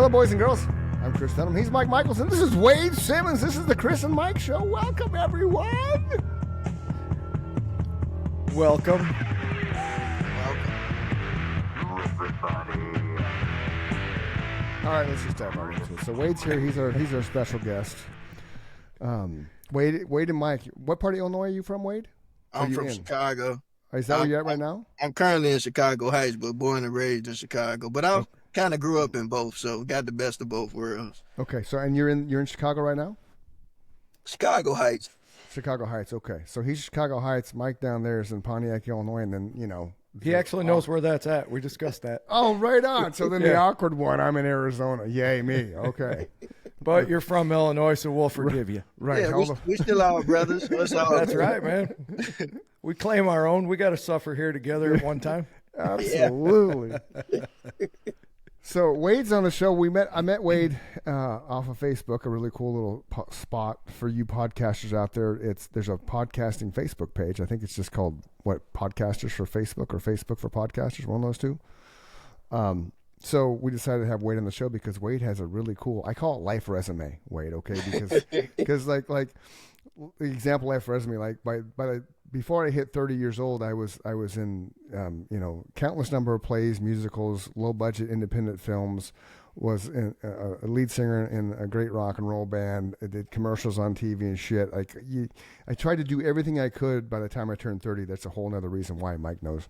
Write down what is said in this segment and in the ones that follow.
Hello, boys and girls. I'm Chris Dunham. He's Mike Michelson. This is Wade Simmons. This is the Chris and Mike Show. Welcome, everyone. Welcome. All right, let's just dive right into it. So Wade's here. He's our special guest. Wade and Mike. What part of Illinois are you from, Wade? I'm from Chicago. Is that where you're at right now? I'm currently in Chicago Heights, but born and raised in Chicago. But I kind of grew up in both, so got the best of both worlds. Okay, so and you're in Chicago right now? Chicago Heights. Chicago Heights. Okay, so he's Chicago Heights. Mike down there is in Pontiac, Illinois, and then he actually knows where that's at. We discussed that. Oh, right on. So then the awkward one, I'm in Arizona. Yay me. Okay. But you're from Illinois, so we'll forgive you. Right. Yeah, we still our brothers. That's right, man. We claim our own. We got to suffer here together at one time. Absolutely. So Wade's on the show. I met Wade off of Facebook, a really cool little spot for you podcasters out there. There's a podcasting Facebook page. I think it's just called Podcasters for Facebook or Facebook for Podcasters, one of those two. So we decided to have Wade on the show because Wade has a really cool, I call it life resume, Wade, okay? Because like the example life resume, like before I hit 30 years old, I was in countless number of plays, musicals, low budget independent films, was a lead singer in a great rock and roll band. I did commercials on TV and shit. I tried to do everything I could by the time I turned 30. That's a whole nother reason why Mike knows.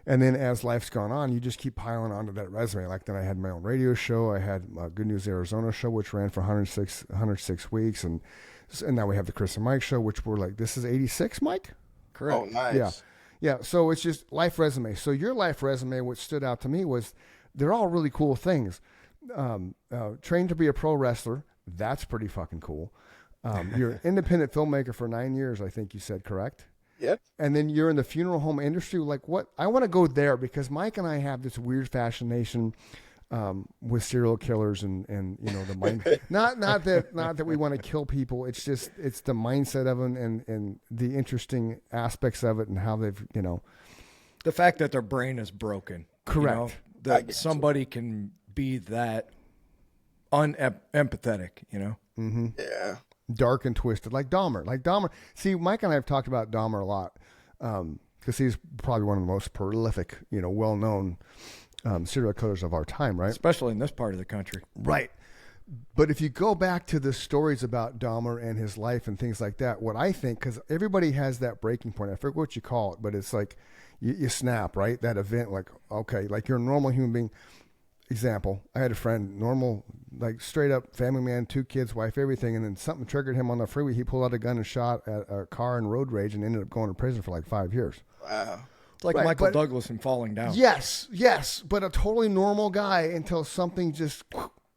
And then as life's gone on, you just keep piling onto that resume. Like then I had my own radio show. I had a Good News Arizona show, which ran for 106 weeks. And now we have the Chris and Mike show, which we're like, this is 86, Mike? Correct. Oh, nice. Yeah. So it's just life resume. So your life resume, what stood out to me was they're all really cool things. Trained to be a pro wrestler. That's pretty fucking cool. You're an independent filmmaker for 9 years, I think you said, correct? Yep. And then you're in the funeral home industry. Like what? I want to go there because Mike and I have this weird fascination with serial killers and the mind. not that we want to kill people. It's just the mindset of them and the interesting aspects of it and how they've the fact that their brain is broken. Correct. That somebody can be that unempathetic. Mm-hmm. Yeah. Dark and twisted, like Dahmer. See, Mike and I have talked about Dahmer a lot because he's probably one of the most prolific, well-known serial killers of our time, right? Especially in this part of the country. Right. But if you go back to the stories about Dahmer and his life and things like that, what I think, because everybody has that breaking point, I forget what you call it, but it's like you snap, right? That event, like, okay, like you're a normal human being. Example, I had a friend, normal, like straight up family man, 2 kids, wife, everything, and then something triggered him on the freeway. He pulled out a gun and shot at a car in road rage and ended up going to prison for like 5 years. Wow. It's like Michael Douglas and falling down. Yes, but a totally normal guy until something just,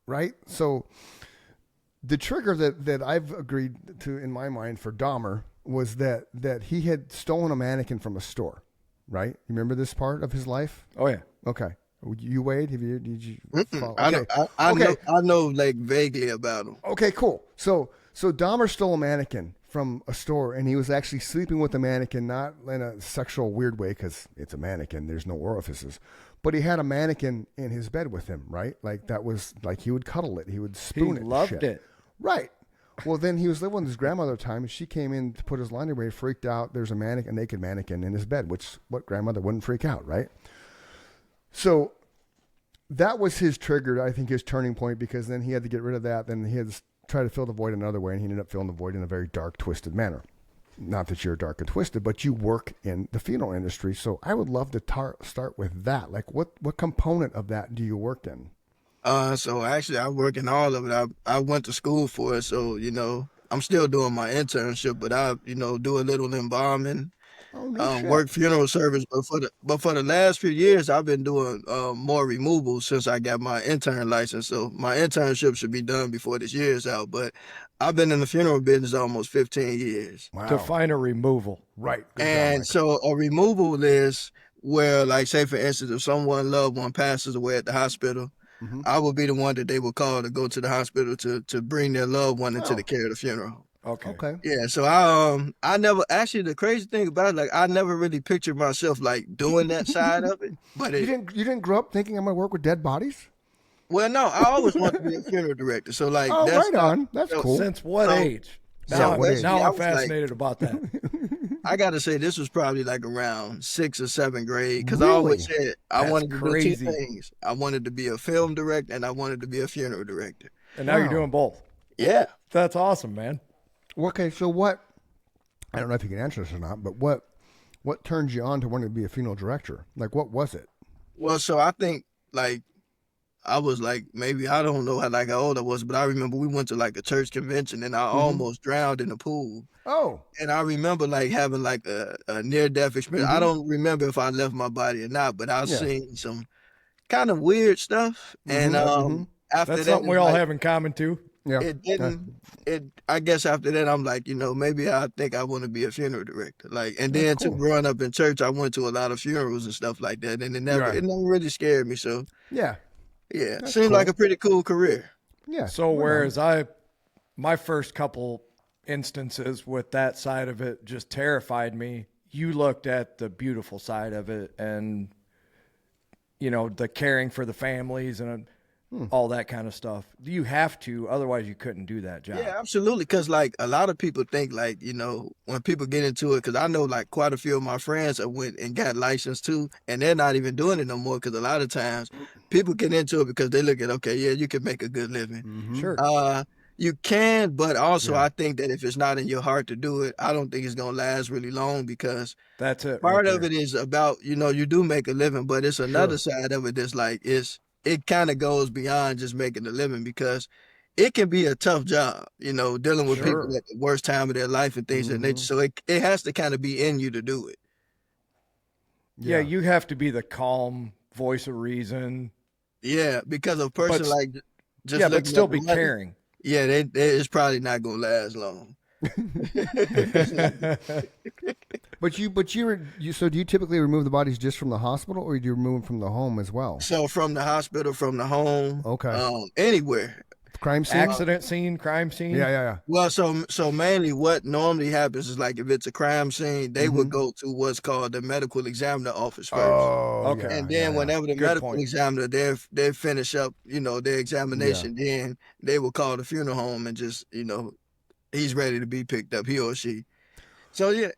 right? So the trigger that I've agreed to in my mind for Dahmer was that he had stolen a mannequin from a store, right? You remember this part of his life? Oh, yeah. Okay. You, Wade? Did you follow? Okay. I know like vaguely about him. Okay, cool. So Dahmer stole a mannequin from a store, and he was actually sleeping with the mannequin, not in a sexual weird way because it's a mannequin. There's no orifices. But he had a mannequin in his bed with him, right? Like that was like he would cuddle it. He would spoon it. He loved it. Right. Well, then he was living with his grandmother at the time, and she came in to put his laundry away, freaked out. There's a naked mannequin in his bed, which what grandmother wouldn't freak out, right? So that was his trigger, I think, his turning point, because then he had to get rid of that. Then he had to try to fill the void another way, and he ended up filling the void in a very dark, twisted manner. Not that you're dark and twisted, but you work in the funeral industry. So I would love to start with that. Like, what component of that do you work in? So actually, I work in all of it. I went to school for it, so I'm still doing my internship, but I do a little embalming. Work funeral service, but for the last few years, I've been doing more removals since I got my intern license. So my internship should be done before this year is out. But I've been in the funeral business almost 15 years. Wow. Define a removal. Right. Good And so a removal is where, like, say for instance, if someone loved one passes away at the hospital, I will be the one that they will call to go to the hospital to bring their loved one into the care of the funeral. Okay. Yeah. So I never actually, the crazy thing about it, like I never really pictured myself like doing that side of it. But you didn't grow up thinking I'm going to work with dead bodies? Well, no, I always wanted to be a funeral director. So like, Oh, that's right on. That's cool. Since what age? So basically, Now I I'm was fascinated about that. I gotta say, this was probably like around 6th or 7th grade, because I Really? always said I That's wanted to do crazy. 2 things. I wanted to be a film director, and I wanted to be a funeral director. And now you're doing both. Yeah. That's awesome, man. Okay, so what? I don't know if you can answer this or not, but what turned you on to wanting to be a funeral director? Like, what was it? Well, so I think like I was like, maybe I don't know how old I was, but I remember we went to like a church convention, and I almost drowned in the pool. Oh, And I remember like having like a near death experience. I don't remember if I left my body or not, but I've Yeah. seen some kind of weird stuff. And after That's that, something we it's all like, have in common too. yeah. it didn't. I guess after that, I'm like, maybe I think I want to be a funeral director. Like, and then cool. too, growing up in church, I went to a lot of funerals and stuff like that, and it never Right. really scared me. So Yeah. yeah, That's seemed like cool. a pretty cool career. Yeah. So right on. whereas my first couple instances with that side of it just terrified me, you looked at the beautiful side of it, and the caring for the families and all that kind of stuff. You have to, otherwise you couldn't do that job. Yeah, absolutely. Because like a lot of people think like, when people get into it, because I know like quite a few of my friends that went and got licensed too, and they're not even doing it no more. Because a lot of times people get into it because they look at, okay, yeah, you can make a good living. Sure. You can, but also I think that if it's not in your heart to do it, I don't think it's gonna last really long, because That's it. part right of there. it is about, you do make a living, but it's another side of it that's like it kind of goes beyond just making a living, because it can be a tough job, dealing with people at the worst time of their life and things of that nature. So it has to kind of be in you to do it. Yeah, you have to be the calm voice of reason. Yeah, because a person like just but looking still at be the money, caring. yeah, it's probably not gonna last long. But so do you typically remove the bodies just from the hospital, or do you remove them from the home as well? So from the hospital, from the home, Okay. Anywhere. Crime scene? Accident scene, crime scene. Yeah. Well, so mainly what normally happens is like if it's a crime scene, they would go to what's called the medical examiner office first. Oh, Okay. yeah, And then whenever the Good medical point. examiner they finish up, their examination, then they will call the funeral home and just, he's ready to be picked up, he or she. So yeah,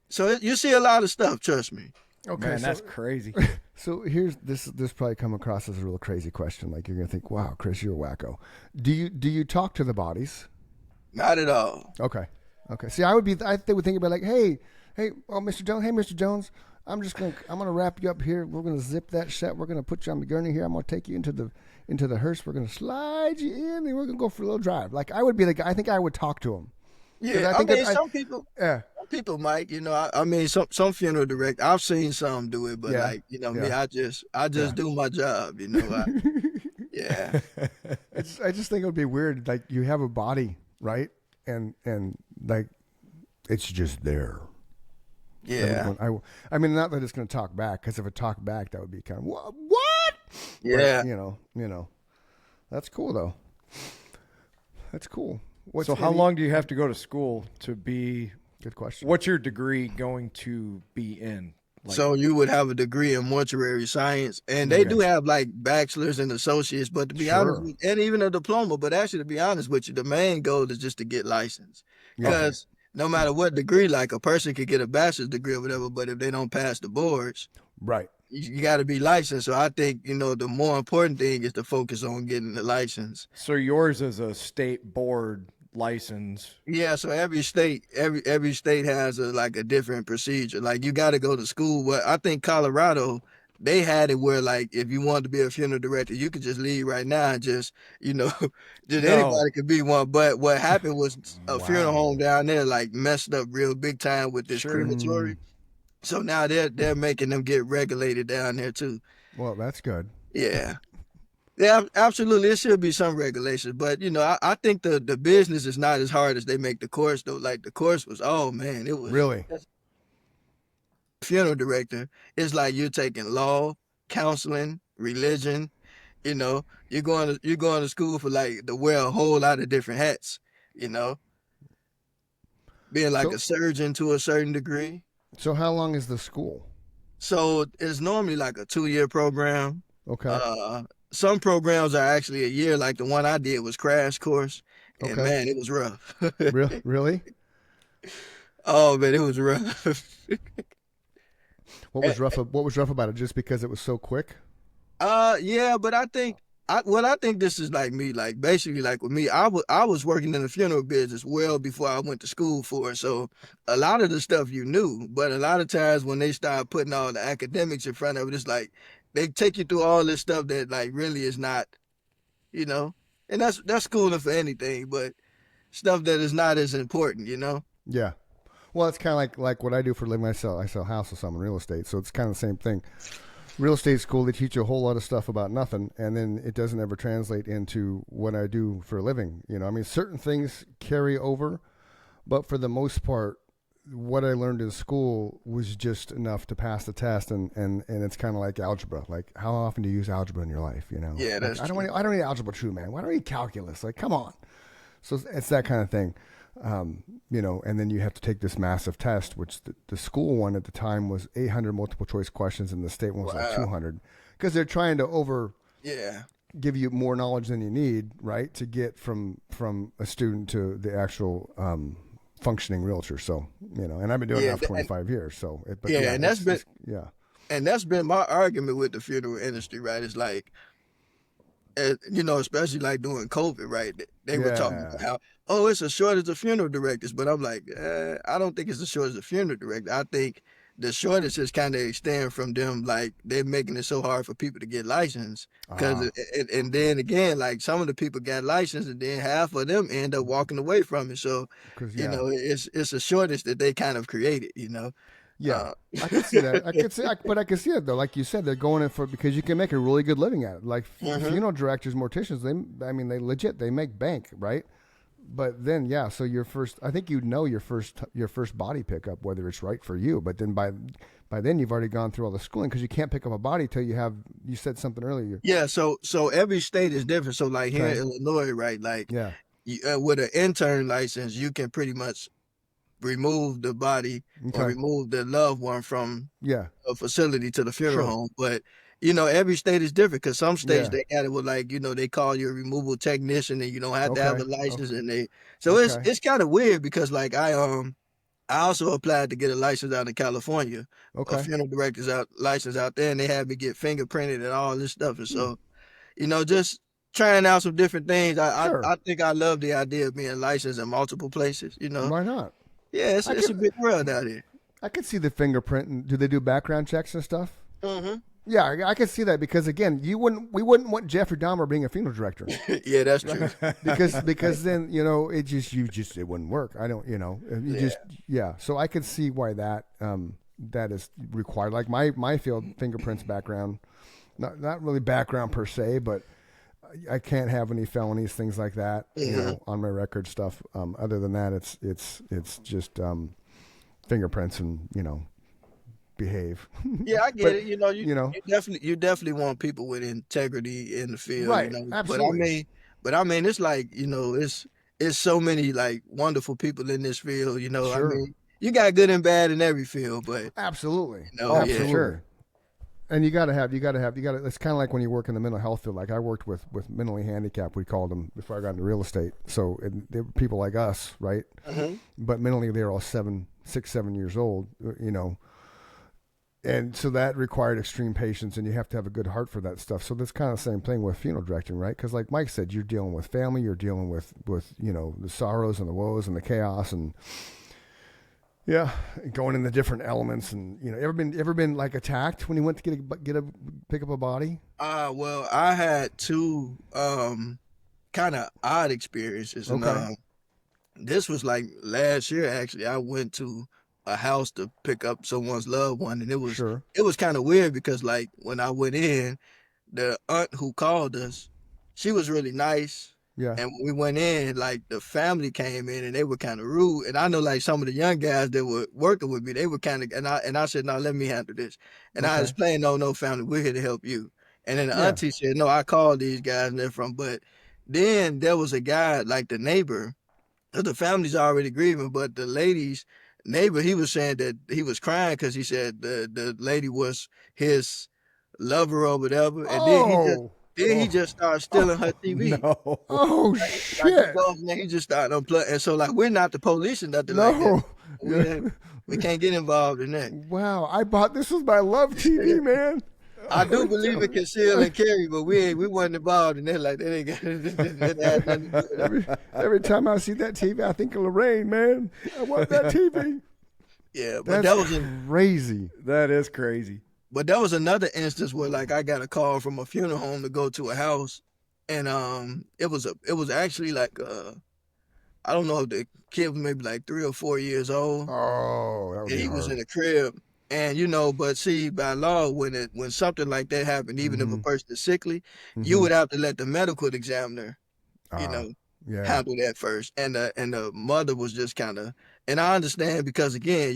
you see a lot of stuff, trust me. Okay, Man, so, that's crazy. so here's this probably come across as a real crazy question. Like, you're gonna think, wow, Chris, you're a wacko. Do you talk to the bodies? Not at all. Okay. See, they would think about like, hey, oh, Mr. Jones, hey, Mr. Jones, I'm gonna wrap you up here. We're gonna zip that shut. We're gonna put you on the gurney here. I'm gonna take you into the hearse. We're gonna slide you in, and we're gonna go for a little drive. Like, I would be like, I think I would talk to him. Yeah, I think some people. Yeah. People might, some funeral direct. I've seen some do it, but me, I just do my job. Yeah. I just think it would be weird. Like, you have a body, right? And like, it's just there. Yeah. I mean, not that it's going to talk back, because if it talked back, that would be kind of what? Yeah. But, that's cool though. That's cool. So how long do you have to go to school to be? Good question. What's your degree going to be in? So you would have a degree in mortuary science, and they do have like bachelors and associates, but to be honest, and even a diploma. But actually, to be honest with you, the main goal is just to get licensed, because no matter what degree, like a person could get a bachelor's degree or whatever, but if they don't pass the boards, right, you got to be licensed. So I think the more important thing is to focus on getting the license. So yours is a state board license. Yeah, so every state has a different procedure. Like, you got to go to school. Well, I think Colorado, they had it where like if you wanted to be a funeral director, you could just leave right now and just anybody could be one. But what happened was a funeral home down there like messed up real big time with this crematory. So now they're making them get regulated down there too. Well, that's good. Yeah. Yeah, absolutely. There should be some regulations, but I think the business is not as hard as they make the course though. Like, the course was, oh man, it was really. Funeral director. It's like you're taking law, counseling, religion. You're going to school for like to wear a whole lot of different hats. Being like a surgeon to a certain degree. So how long is the school? So it's normally like a 2-year program. Okay. some programs are actually a year. Like the one I did was crash course, and Okay. man, it was rough. Really? Oh man, it was rough. What was rough? What was rough about it? Just because it was so quick? Yeah, but I think I think this is like me. Like basically, like with me, I was working in the funeral business well before I went to school for it. So a lot of the stuff you knew, but a lot of times when they start putting all the academics in front of it, it's like they take you through all this stuff that like really is not, you know. And that's schooling for anything, but stuff that is not as important, you know. Yeah. Well, it's kind of like what I do for a living. I sell houses, so I'm in real estate, so it's kind of the same thing. Real estate school, they teach you a whole lot of stuff about nothing, and then it doesn't ever translate into what I do for a living. You know, I mean, certain things carry over, but for the most part, what I learned in school was just enough to pass the test, and it's kind of like algebra. Like, how often do you use algebra in your life? You know, Yeah, that's I don't need algebra 2, man. Why don't I need calculus? Like, come on. So it's that kind of thing. You know, and then you have to take this massive test, which the school one at the time was 800 multiple choice questions, and the state one was like 200, because they're trying to give you more knowledge than you need, right, to get from a student to the actual functioning realtor. So, you know, and I've been doing that for 25 years. So, and that's been my argument with the funeral industry, right? It's like, you know, especially like during COVID, right? They were talking about how, oh, it's a shortage of funeral directors. But I'm like, I don't think it's a shortage of funeral directors. I think the shortage is kind of extend from them, like they're making it so hard for people to get licensed. Because and then again, like some of the people got licensed, and then half of them end up walking away from it. So, you know, it's a shortage that they kind of created, you know. Yeah, I can see that. But I can see it though. Like you said, they're going in for because you can make a really good living at it. Like funeral directors, morticians, they legit they make bank, right? But then so I think you know your first body pickup whether it's right for you. But then by then you've already gone through all the schooling because you can't pick up a body till you said something earlier. Yeah, so every state is different. So like here in Illinois, right? Like with an intern license, you can pretty much remove the body or remove the loved one from a facility to the funeral home. But you know, every state is different because some states they got it with like, you know, they call you a removal technician and you don't have to have a license and it's kind of weird because like I also applied to get a license out in California. A funeral director's license out there, and they had me get fingerprinted and all this stuff. And so, you know, just trying out some different things. I think I love the idea of being licensed in multiple places, you know. Why not? Yeah, it's a big world out here. I could see the fingerprint. Do they do background checks and stuff? Mm-hmm. Yeah, I could see that because again, we wouldn't want Jeffrey Dahmer being a funeral director. Yeah, that's true. because then you know it wouldn't work. I don't So I could see why that is required. Like my field, fingerprints background, not really background per se, but I can't have any felonies, things like that, you know, on my record stuff. Other than that, it's just fingerprints and, you know, behave. Yeah, I get it. You know, you definitely want people with integrity in the field, right? You know? Absolutely. But I mean, it's like, you know, it's so many like wonderful people in this field. You know, Sure. I mean, you got good and bad in every field, but absolutely, you know, absolutely. Sure. And you got to. It's kind of like when you work in the mental health field. Like I worked with mentally handicapped, we called them before I got into real estate. So they were people like us, right? But mentally, they were all 6, 7 years old, you know. And so that required extreme patience, and you have to have a good heart for that stuff. So that's kind of the same thing with funeral directing, right? Because like Mike said, you're dealing with family, you're dealing with you know the sorrows and the woes and the chaos and. Yeah, going in the different elements, and you know, ever been like attacked when you went to pick up a body? Well, I had two kind of odd experiences, and this was like last year. Actually, I went to a house to pick up someone's loved one, and it was kind of weird because like when I went in, the aunt who called us, she was really nice. Yeah. And when we went in, like the family came in and they were kind of rude. And I know like some of the young guys that were working with me, they were kind of, and I said, no, let me handle this. And I explained, no, family, we're here to help you. And then the auntie said, no, I called these guys and they're from, but then there was a guy, like the neighbor, the family's already grieving, but the lady's neighbor, he was saying that he was crying because he said the lady was his lover or whatever. And then Then he just started stealing her TV. No. Oh Like he shit! goes and then he just started unplugging. And so like we're not the police or nothing like No. that. We can't get involved in that. Wow, I bought this was my love TV, man. I do believe in conceal and carry, but we wasn't involved in that. Like that ain't got that had nothing to do with it. Every time I see that TV, I think of Lorraine, man. I want that TV. Yeah, but That's that was crazy. That is crazy. But that was another instance where like I got a call from a funeral home to go to a house, and it was actually like I don't know if the kid was maybe like 3 or 4 years old. Oh, that And was he was hard. in the crib, and but see by law when something like that happened, even if a person is sickly, you would have to let the medical examiner, you know, Yeah, handle that first. And the mother was just kind of, and I understand because again,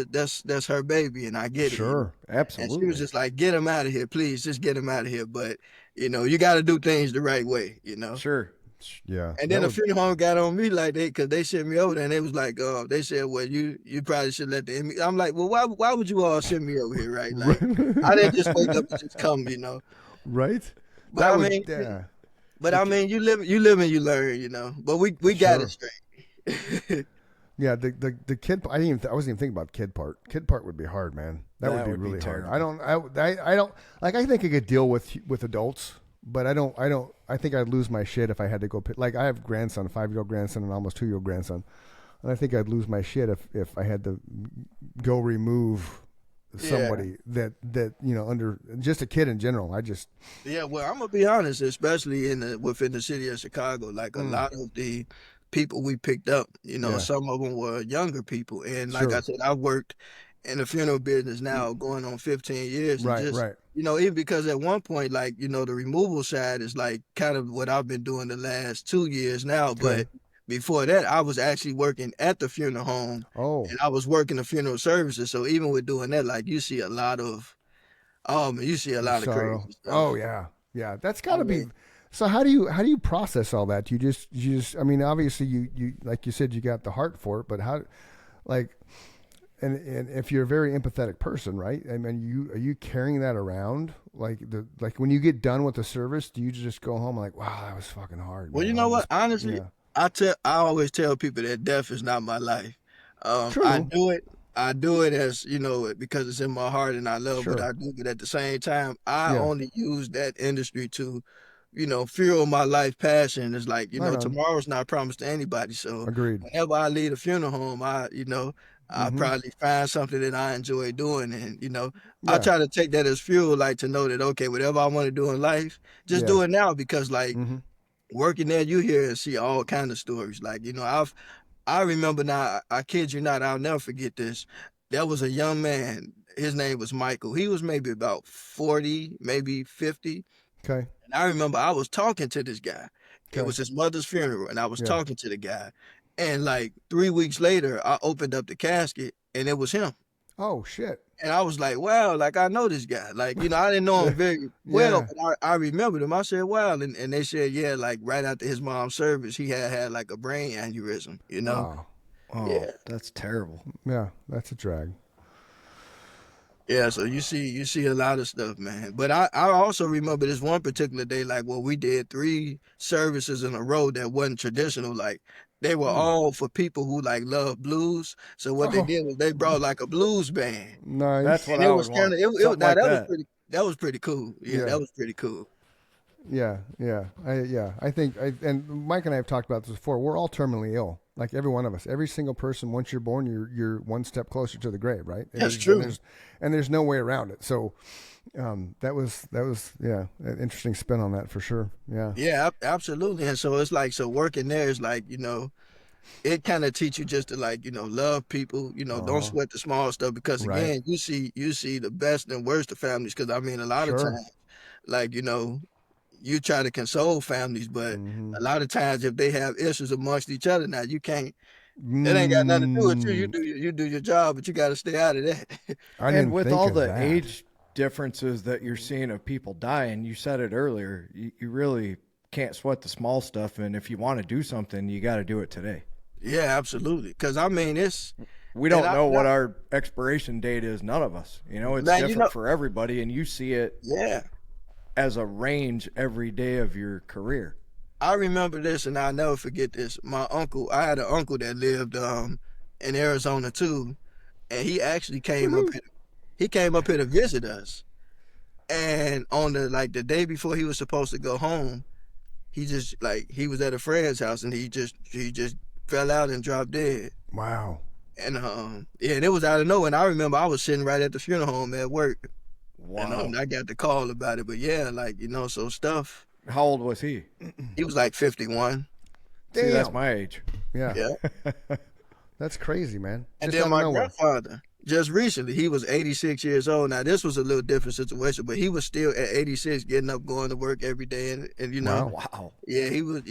that's her baby, and I get it. sure, And she Absolutely. was just like, get him out of here, please, just get him out of here. But you got to do things the right way, Sure. yeah. And then That the funeral home got on me like because they sent me over there, and they was like, they said, well, you probably should let the immigrant. I'm like, well, why would you all send me over here, right? Like, I didn't just wake up and just come, right? But That I would, mean, yeah. you live and you learn, But we got it straight. Yeah, the kid. I wasn't even thinking about the kid part. Kid part would be hard, man. That would be really hard. terrible. I don't like. I think I could deal with adults, but I don't. I think I'd lose my shit if I had to go. Like I have a grandson, a 5-year-old grandson, and almost 2-year-old grandson, and I think I'd lose my shit if I had to go remove somebody that under just a kid in general. Yeah, well, I'm gonna be honest, especially within the city of Chicago, like a lot of the people we picked up, some of them were younger people, and like I said, I've worked in the funeral business now going on 15 years, Right, and just right. even because at one point, like the removal side is like kind of what I've been doing the last 2 years now, but before that, I was actually working at the funeral home, and I was working the funeral services. So even with doing that, like you see a lot of sorrow. crazy stuff. Oh yeah. That's got to be. So how do you process all that? You just. I mean, obviously you like you said you got the heart for it, but how, like, and if you're a very empathetic person, right? I mean, are you carrying that around? Like when you get done with the service, do you just go home and like, wow, that was fucking hard? Well, man. you know what? Honestly, I always tell people that death is not my life. True. I do it as because it's in my heart and I love what I do. But at the same time, I only use that industry to, fuel my life passion. It's like tomorrow's not promised to anybody. So Agreed. whenever I leave a funeral home, I probably find something that I enjoy doing, and I try to take that as fuel, like to know that okay, whatever I want to do in life, just do it now because like. Working there, you hear and see all kind of stories. Like, I remember now, I kid you not, I'll never forget this. There was a young man, his name was Michael. He was maybe about 40, maybe 50. Okay. And I remember I was talking to this guy. It was his mother's funeral, and I was talking to the guy. And like 3 weeks later, I opened up the casket, and it was him. Oh, shit. And I was like, wow, like I know this guy. Like, I didn't know him very well, but I remembered him. I said, wow. And they said, yeah, like right after his mom's service, he had like a brain aneurysm, Oh, Yeah. That's terrible. Yeah, that's a drag. Yeah, so you see a lot of stuff, man. But I also remember this one particular day, like we did 3 services in a row that wasn't traditional. Like they were all for people who like love blues. So what they did was they brought like a blues band. Nice. That's what And I it would was want. kind of Something like that. that was pretty cool. Yeah, that was pretty cool. Yeah. I think, and Mike and I have talked about this before. We're all terminally ill, like every one of us. Every single person. Once you're born, you're one step closer to the grave, right? That's true. And there's no way around it. So, that was an interesting spin on that for sure. Yeah. Yeah, absolutely. And so it's like working there is like it kind of teach you just to like love people. Don't sweat the small stuff because again you see the best and worst of families. Because I mean a lot of times, like you try to console families, but a lot of times if they have issues amongst each other, now you can't. It ain't got nothing to do with you. You do your job, but you got to stay out of that. And with all the age differences that you're seeing of people dying, you said it earlier, you really can't sweat the small stuff. And if you want to do something, you got to do it today. Yeah, absolutely. Because I mean, we don't know what our expiration date is. None of us. It's different for everybody, and you see it. Yeah. as a range every day of your career. I remember this, and I'll never forget this. My uncle, I had an uncle that lived in Arizona too, and he actually came up here. He came up here to visit us, and on the day before he was supposed to go home, he just he was at a friend's house, and he just fell out and dropped dead. Wow. And yeah, and it was out of nowhere. And I remember I was sitting right at the funeral home at work. Wow. And I got the call about it. But yeah, so stuff. How old was he? He was like 51. See, that's my age. Yeah. Yeah. That's crazy, man. And Just then out my of nowhere. grandfather, just recently, he was 86 years old. Now, this was a little different situation, but he was still at 86 getting up, going to work every day. And you know, Wow. yeah, he was,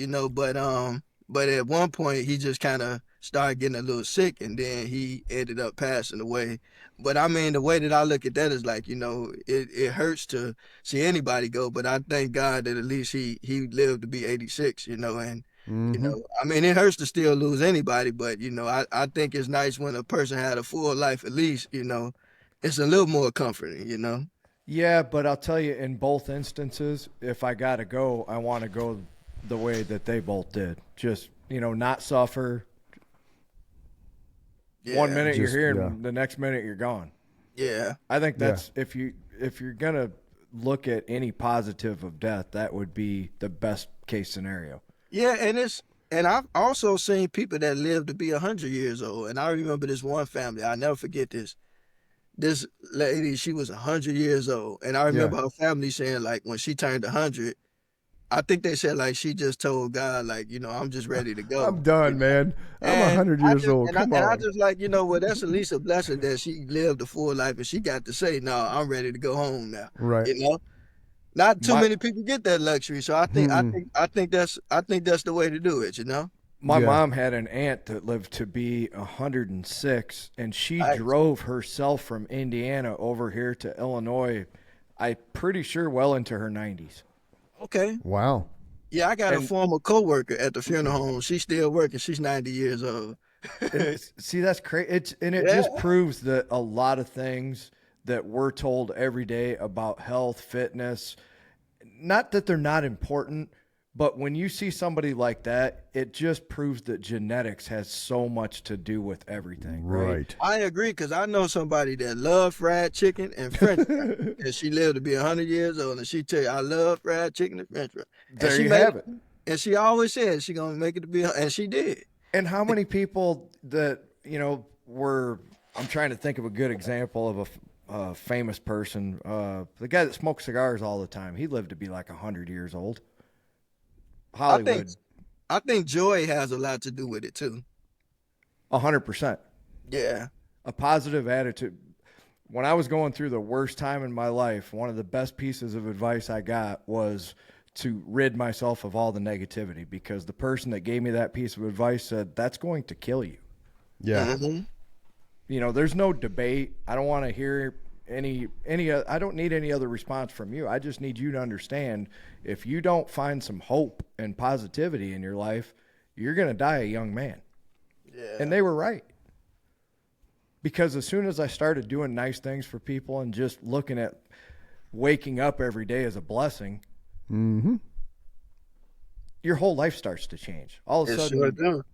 but at one point, he just kind of started getting a little sick, and then he ended up passing away. But I mean, the way that I look at that is it hurts to see anybody go, but I thank God that at least he lived to be 86, and I mean, it hurts to still lose anybody, but I think it's nice when a person had a full life, at least, it's a little more comforting, Yeah, but I'll tell you, in both instances, if I got to go, I want to go the way that they both did. Just, not suffer. Yeah. 1 minute you're here, yeah. and the next minute you're gone. Yeah. I think that's if you're gonna look at any positive of death, that would be the best case scenario. Yeah, and I've also seen people that live to be 100 years old. And I remember this one family. I'll never forget this. This lady, she was 100 years old. And I remember her family saying, when she turned 100, I think they said, she just told God, I'm just ready to go. I'm done, man. I'm 100 years old. Come on. I just well, that's at least a blessing that she lived a full life and she got to say, no, I'm ready to go home now. Right. Not too many people get that luxury, so I think that's the way to do it. My mom had an aunt that lived to be 106, and she drove herself from Indiana over here to Illinois. I'm pretty sure well into her 90s. Okay. Wow. Yeah, I got a former coworker at the funeral home. She's still working. She's 90 years old. See, that's crazy. It just proves that a lot of things that we're told every day about health, fitness, not that they're not important, but when you see somebody like that, it just proves that genetics has so much to do with everything. Right. I agree, because I know somebody that loved fried chicken and French fries, and she lived to be 100 years old, and she tell you, I love fried chicken and French fries. There you have it. And she always said she going to make it to be, and she did. And how many people that, I'm trying to think of a good example of a famous person, the guy that smoked cigars all the time, he lived to be 100 years old. Hollywood. I think joy has a lot to do with it too. 100%. Yeah. A positive attitude. When I was going through the worst time in my life, one of the best pieces of advice I got was to rid myself of all the negativity, because the person that gave me that piece of advice said, that's going to kill you. Yeah. Mm-hmm. There's no debate. I don't want to hear any I don't need any other response from you. I just need you to understand, if you don't find some hope and positivity in your life, you're going to die a young man. Yeah. And they were right. Because as soon as I started doing nice things for people and just looking at waking up every day as a blessing, your whole life starts to change. All of a sudden,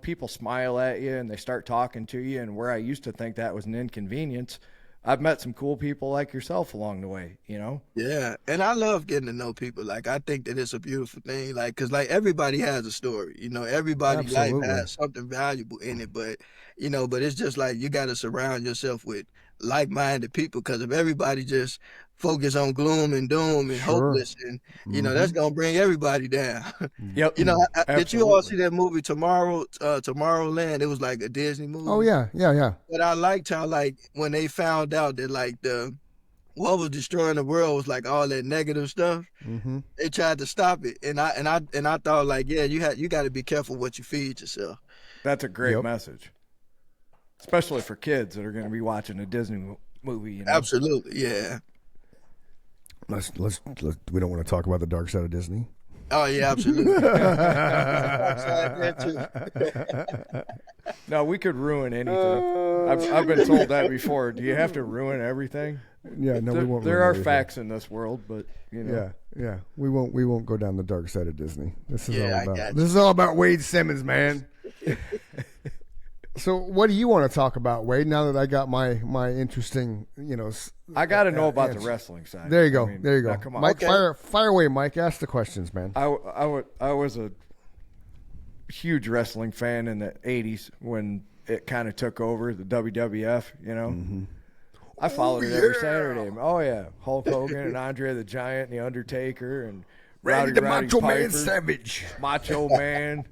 people smile at you and they start talking to you. And where I used to think that was an inconvenience, I've met some cool people like yourself along the way, Yeah, and I love getting to know people. I think that it's a beautiful thing, because everybody has a story, everybody's life has something valuable in it, but it's just you got to surround yourself with like-minded people, because if everybody just focus on gloom and doom and hopeless, and that's gonna bring everybody down. Yep. Did you all see that movie Tomorrowland? It was like a Disney movie. Oh yeah. But I liked how when they found out that what was destroying the world was all that negative stuff. They tried to stop it, and I thought you got to be careful what you feed yourself. That's a great message, especially for kids that are going to be watching a Disney movie. Absolutely, yeah. Let's we don't want to talk about the dark side of Disney. Oh yeah, absolutely. No, we could ruin anything. I've been told that before. Do you have to ruin everything? Yeah, no, we won't. There ruin are everything. facts in this world, but you know. Yeah. We won't go down the dark side of Disney. This is all I about. got This is all about Wade Simmons, man. So, what do you want to talk about, Wade? Now that I got my interesting, I got to know about the answer. wrestling side. There you go. I mean, There you go. now, come on. Mike, fire away, Mike. Ask the questions, man. I was a huge wrestling fan in the 80s when it kind of took over the WWF, you know. Mm-hmm. I followed it every Saturday. Oh, yeah. Hulk Hogan and Andre the Giant and The Undertaker and Randy the Roddy Macho Man Piper, Savage. Macho Man,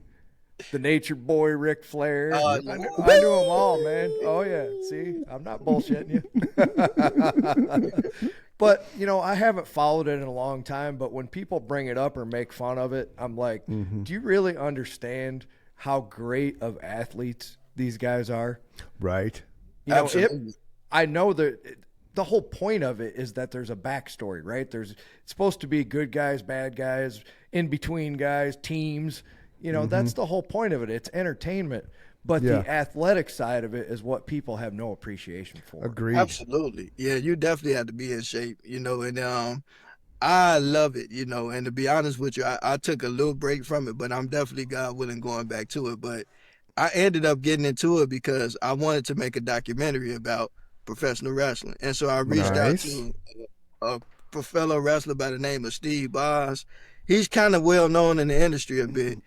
the Nature Boy Ric Flair. I knew them all, man. Oh, yeah. See, I'm not bullshitting you. But, I haven't followed it in a long time. But when people bring it up or make fun of it, I'm like, do you really understand how great of athletes these guys are? Right. Absolutely. I know that the whole point of it is that there's a backstory, right? It's supposed to be good guys, bad guys, in between guys, teams. That's the whole point of it. It's entertainment. But the athletic side of it is what people have no appreciation for. Agreed. Absolutely. Yeah, you definitely have to be in shape, and I love it, and to be honest with you, I took a little break from it, but I'm definitely, God willing, going back to it. But I ended up getting into it because I wanted to make a documentary about professional wrestling. And so I reached out to a fellow wrestler by the name of Steve Boz. He's kind of well known in the industry a bit.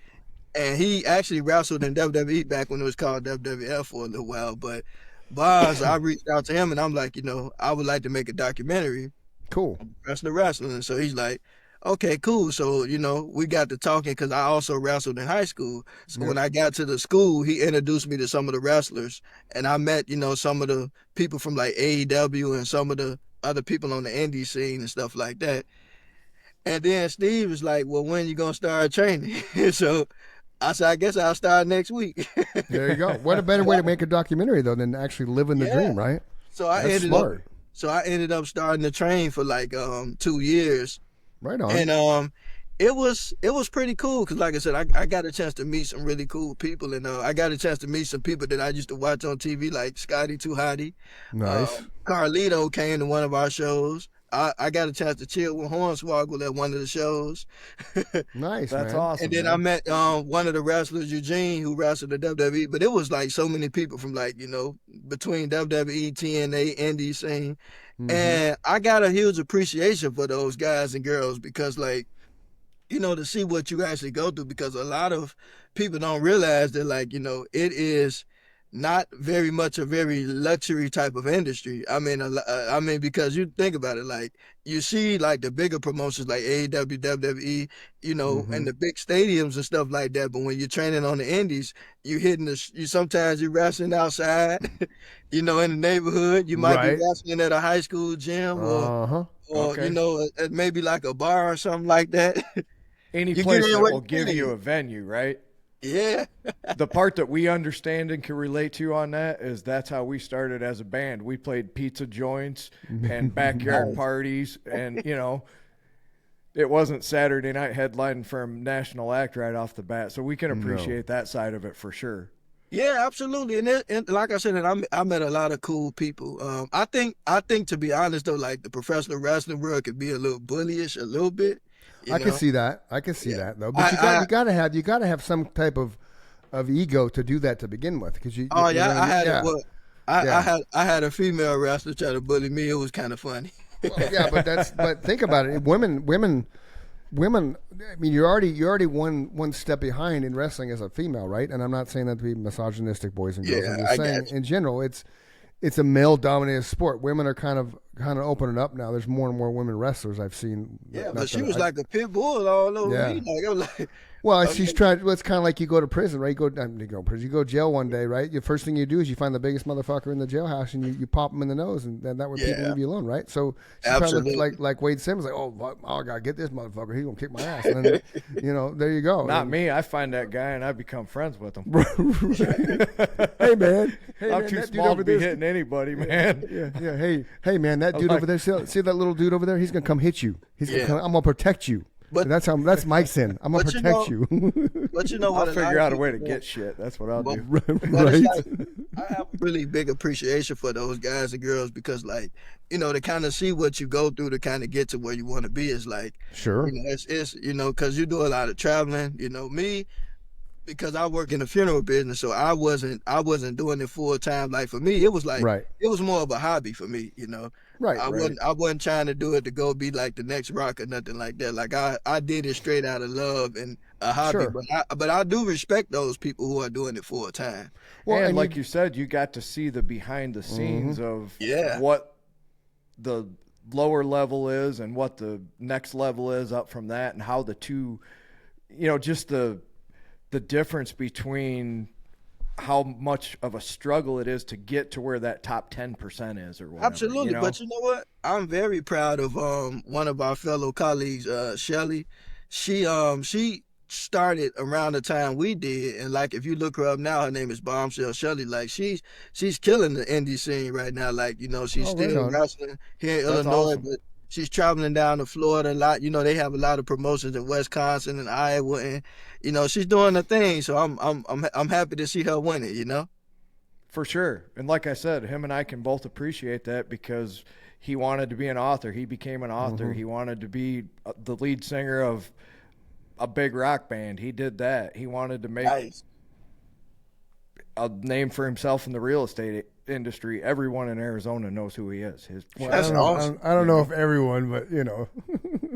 And he actually wrestled in WWE back when it was called WWF for a little while. But Boz, I reached out to him and I'm like, I would like to make a documentary. Cool. On professional wrestling. And so he's like, okay, cool. So, we got to talking because I also wrestled in high school. So when I got to the school, he introduced me to some of the wrestlers. And I met, some of the people from like AEW and some of the other people on the indie scene and stuff like that. And then Steve was like, well, when you going to start training? So I said, I guess I'll start next week. There you go. What a better way to make a documentary, though, than actually living the dream, right? So I ended up starting to train for like 2 years. Right on. And it was pretty cool because, like I said, I got a chance to meet some really cool people, and I got a chance to meet some people that I used to watch on TV, like Scotty 2 Hotty. Nice. Carlito came to one of our shows. I got a chance to chill with Hornswoggle at one of the shows. Nice, That's man. awesome. And then man. I met one of the wrestlers, Eugene, who wrestled the WWE. But it was like so many people from between WWE, TNA, indie scene. Mm-hmm. And I got a huge appreciation for those guys and girls because to see what you actually go through, because a lot of people don't realize that it is not very much a very luxury type of industry. I mean, because you think about it, you see the bigger promotions like AEW, WWE, and the big stadiums and stuff like that. But when you're training on the indies, sometimes you're wrestling outside, in the neighborhood. You might be wrestling at a high school gym or maybe like a bar or something like that. Any place that will give you a venue, right? Yeah. The part that we understand and can relate to on that is that's how we started as a band. We played pizza joints and backyard parties, and it wasn't Saturday night headlining for a national act right off the bat. So we can appreciate that side of it for sure. Yeah, absolutely. And like I said, I met a lot of cool people. I think to be honest though, the professional wrestling world could be a little bullyish a little bit. I can see that. Though. But you gotta have some type of ego to do that to begin with, because I had a female wrestler try to bully me. It was kind of funny. Well, but think about it. Women. I mean, you're already one step behind in wrestling as a female, right? And I'm not saying that to be misogynistic, boys and girls. I'm just saying in general, it's a male-dominated sport. Women are kind of opening up now. There's more and more women wrestlers I've seen. Yeah, but she was like a pit bull all over me. I was like, well, she's tried. Well, it's kind of like you go to prison, right? You go to jail one day, right? The first thing you do is you find the biggest motherfucker in the jailhouse and you pop him in the nose, and then that way people leave you alone, right? So she's probably like Wade Simmons, I gotta get this motherfucker. He's gonna kick my ass. And then, there you go. Not me. I find that guy and I become friends with him. Hey man, I'm too small to be hitting anybody, man. Yeah. Hey man, that dude over there. See that little dude over there? He's gonna come hit you. I'm gonna protect you. But that's my sin. I'm gonna protect you. But you know what? I'll figure out a way to get shit. That's what I'll do. But Right. it's like, I have a really big appreciation for those guys and girls because, like, you know, to kind of see what you go through to kind of get to where you want to be is like, Sure. you know, it's you know, because you do a lot of traveling. You know, me, because I work in the funeral business, so I wasn't doing it full time. Like for me, it was like Right. it was more of a hobby for me. You know, Right. I wasn't trying to do it to go be like the next rock or nothing like that. Like I did it straight out of love and a hobby. Sure. But I do respect those people who are doing it full time. Well, and like you said, you got to see the behind the scenes of what the lower level is and what the next level is up from that, and how the two, you know, just the difference between how much of a struggle it is to get to where that top 10% is or whatever. Absolutely. You know? But you know what? I'm very proud of one of our fellow colleagues, Shelly. She started around the time we did, and like if you look her up now, her name is Bombshell Shelly. Like she's killing the indie scene right now. Like, you know, she's still wrestling here in Illinois, awesome. but she's traveling down to Florida a lot. You know, they have a lot of promotions in Wisconsin and Iowa, and you know, she's doing her thing. So I'm happy to see her win it. You know, for sure. And like I said, him and I can both appreciate that because he wanted to be an author. He became an author. Mm-hmm. He wanted to be the lead singer of a big rock band. He did that. He wanted to make a name for himself in the real estate industry. Everyone in Arizona knows who he is. I don't know if everyone, but you know,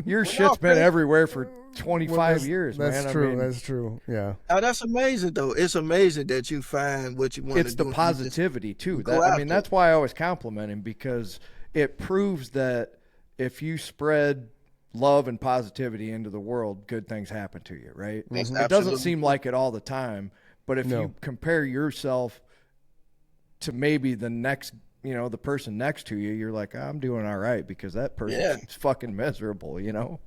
your shit's been everywhere for 25 years, man. That's true. That's true. Yeah. Oh, that's amazing, though. It's amazing that you find what you want to do. It's the positivity too. That's why I always compliment him, because it proves that if you spread love and positivity into the world, good things happen to you, right? Mm-hmm. It doesn't seem like it all the time, but if you compare yourself to maybe the next, you know, the person next to you, you're like, I'm doing all right because that person's fucking miserable, you know?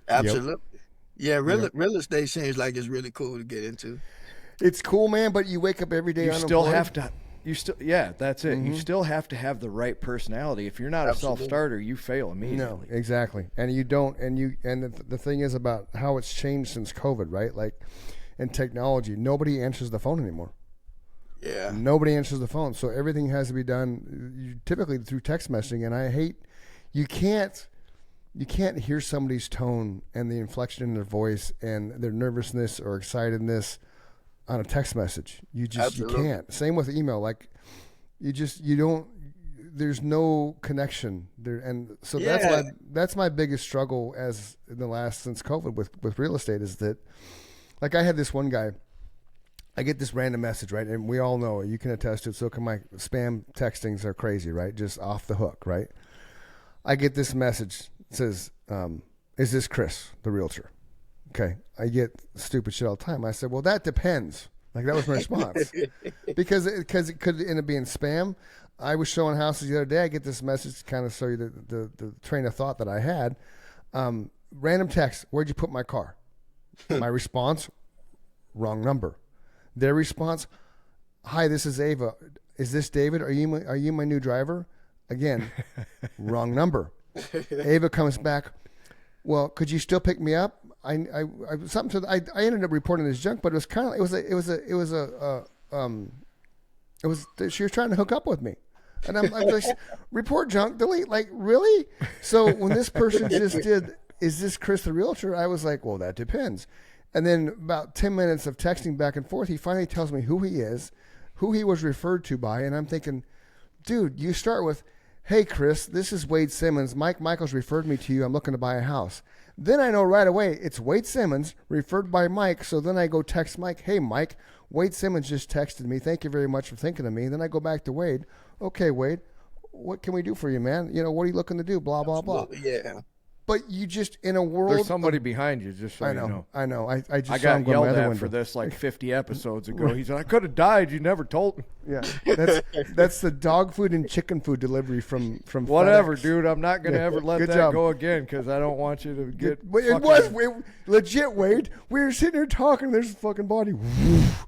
Absolutely. Yep. Yeah, real estate seems like it's really cool to get into. It's cool, man, but you wake up every day unemployed. Still have to. That's it. Mm-hmm. You still have to have the right personality. If you're not a self-starter, you fail immediately. No, exactly. And you don't. And the thing is about how it's changed since COVID, right? Like, in technology, nobody answers the phone anymore. Yeah. Nobody answers the phone, so everything has to be done typically through text messaging. And I hate you can't hear somebody's tone and the inflection in their voice and their nervousness or excitedness on a text message. You can't. Same with email. Like you don't. There's no connection there, and so that's my biggest struggle since COVID with real estate is that, like, I had this one guy. I get this random message, right, and we all know it. You can attest to it. So can my spam textings are crazy, right? Just off the hook, right? I get this message. It says, "Is this Chris, the realtor?" Okay, I get stupid shit all the time. I said, well, that depends. Like, that was my response. because it could end up being spam. I was showing houses the other day. I get this message to kind of show you the train of thought that I had. Random text, where'd you put my car? My response, wrong number. Their response, hi, this is Ava. Is this David? Are you my new driver? Again, wrong number. Ava comes back, well, could you still pick me up? I ended up reporting this junk, but it was kind of she was trying to hook up with me, and I'm like, report junk, delete. Like, really? So when this person just did, is this Chris the realtor? I was like, well, that depends. And then about 10 minutes of texting back and forth, he finally tells me who he is, who he was referred to by, and I'm thinking, dude, you start with, hey, Chris, this is Wade Simmons. Michael's referred me to you. I'm looking to buy a house. Then I know right away it's Wade Simmons referred by Mike. So then I go text Mike, hey, Mike, Wade Simmons just texted me. Thank you very much for thinking of me. Then I go back to Wade. Okay, Wade, what can we do for you, man? You know, what are you looking to do? Blah, blah, blah. Yeah. But you just, in a world. There's somebody behind you, just so you know. I know. I got yelled at for this like 50 episodes ago. He said, I could have died. You never told me. Yeah. That's the dog food and chicken food delivery from whatever, FedEx. Dude. I'm not going to ever let that go again because I don't want you to get. It was legit, Wade. We were sitting here talking. There's a fucking body.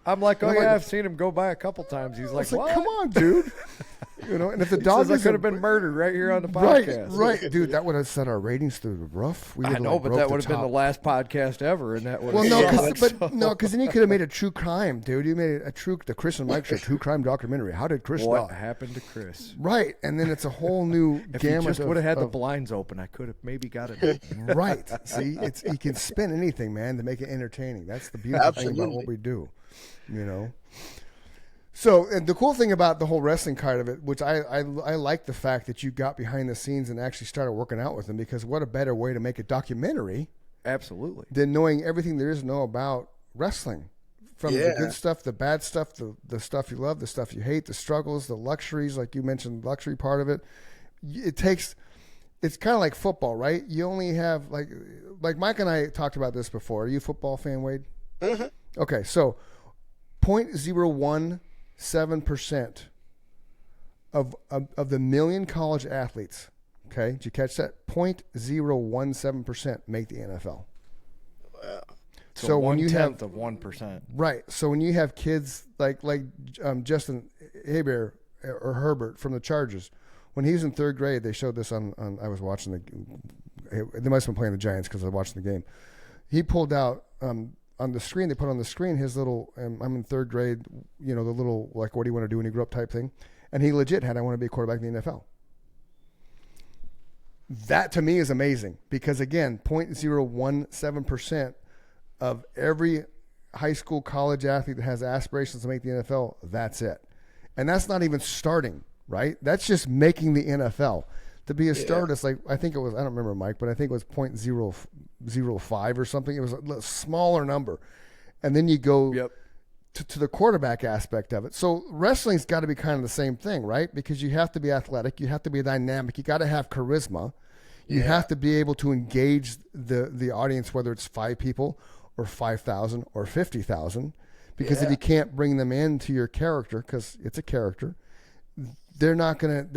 I'm like, I've seen him go by a couple times. He's like, what? Come on, dude. You know, and if the He dog says I could have been murdered right here on the right, podcast. right, dude, that would have sent our ratings through the roof. We I know, but that would have been the last podcast ever, and that would. Well, no, because then you could have made a true crime, dude. You made the Chris and Mike show true crime documentary. How did Chris What die? happened to Chris? Right, and then it's a whole new If you gamut. just would have had the blinds open, I could have maybe got it. Right. See, you can spin anything, man, to make it entertaining. That's the beautiful thing about what we do, you know. So, and the cool thing about the whole wrestling part of it, which I like the fact that you got behind the scenes and actually started working out with them, because what a better way to make a documentary. Absolutely. Than knowing everything there is to know about wrestling. From the good stuff, the bad stuff, the stuff you love, the stuff you hate, the struggles, the luxuries, like you mentioned, the luxury part of it. It's kind of like football, right? You only have, like Mike and I talked about this before. Are you a football fan, Wade? Mm-hmm. Okay, so 0.017% of the million college athletes, okay, did you catch that? 0.017% make the NFL. Wow. So when you have of 1%, right? So when you have kids like Justin Herbert or Herbert from the Chargers, when he was in third grade, they showed this on I was watching they must have been playing the Giants because I was watching the game. He pulled out on the screen. They put on the screen his little. I'm in third grade. You know, the little, like, what do you want to do when you grow up type thing, and he legit had, I want to be a quarterback in the NFL. That to me is amazing, because again, 0.017% of every high school, college athlete that has aspirations to make the NFL, that's it. And that's not even starting, right? That's just making the NFL. To be a starter, it's like, I think it was, I don't remember, Mike, but I think it was 0.005 or something. It was a smaller number. And then you go to the quarterback aspect of it. So wrestling's got to be kind of the same thing, right? Because you have to be athletic. You have to be dynamic. You got to have charisma. You have to be able to engage the audience, whether it's 5 people or 5,000 or 50,000, because if you can't bring them into your character, because it's a character, they're not gonna.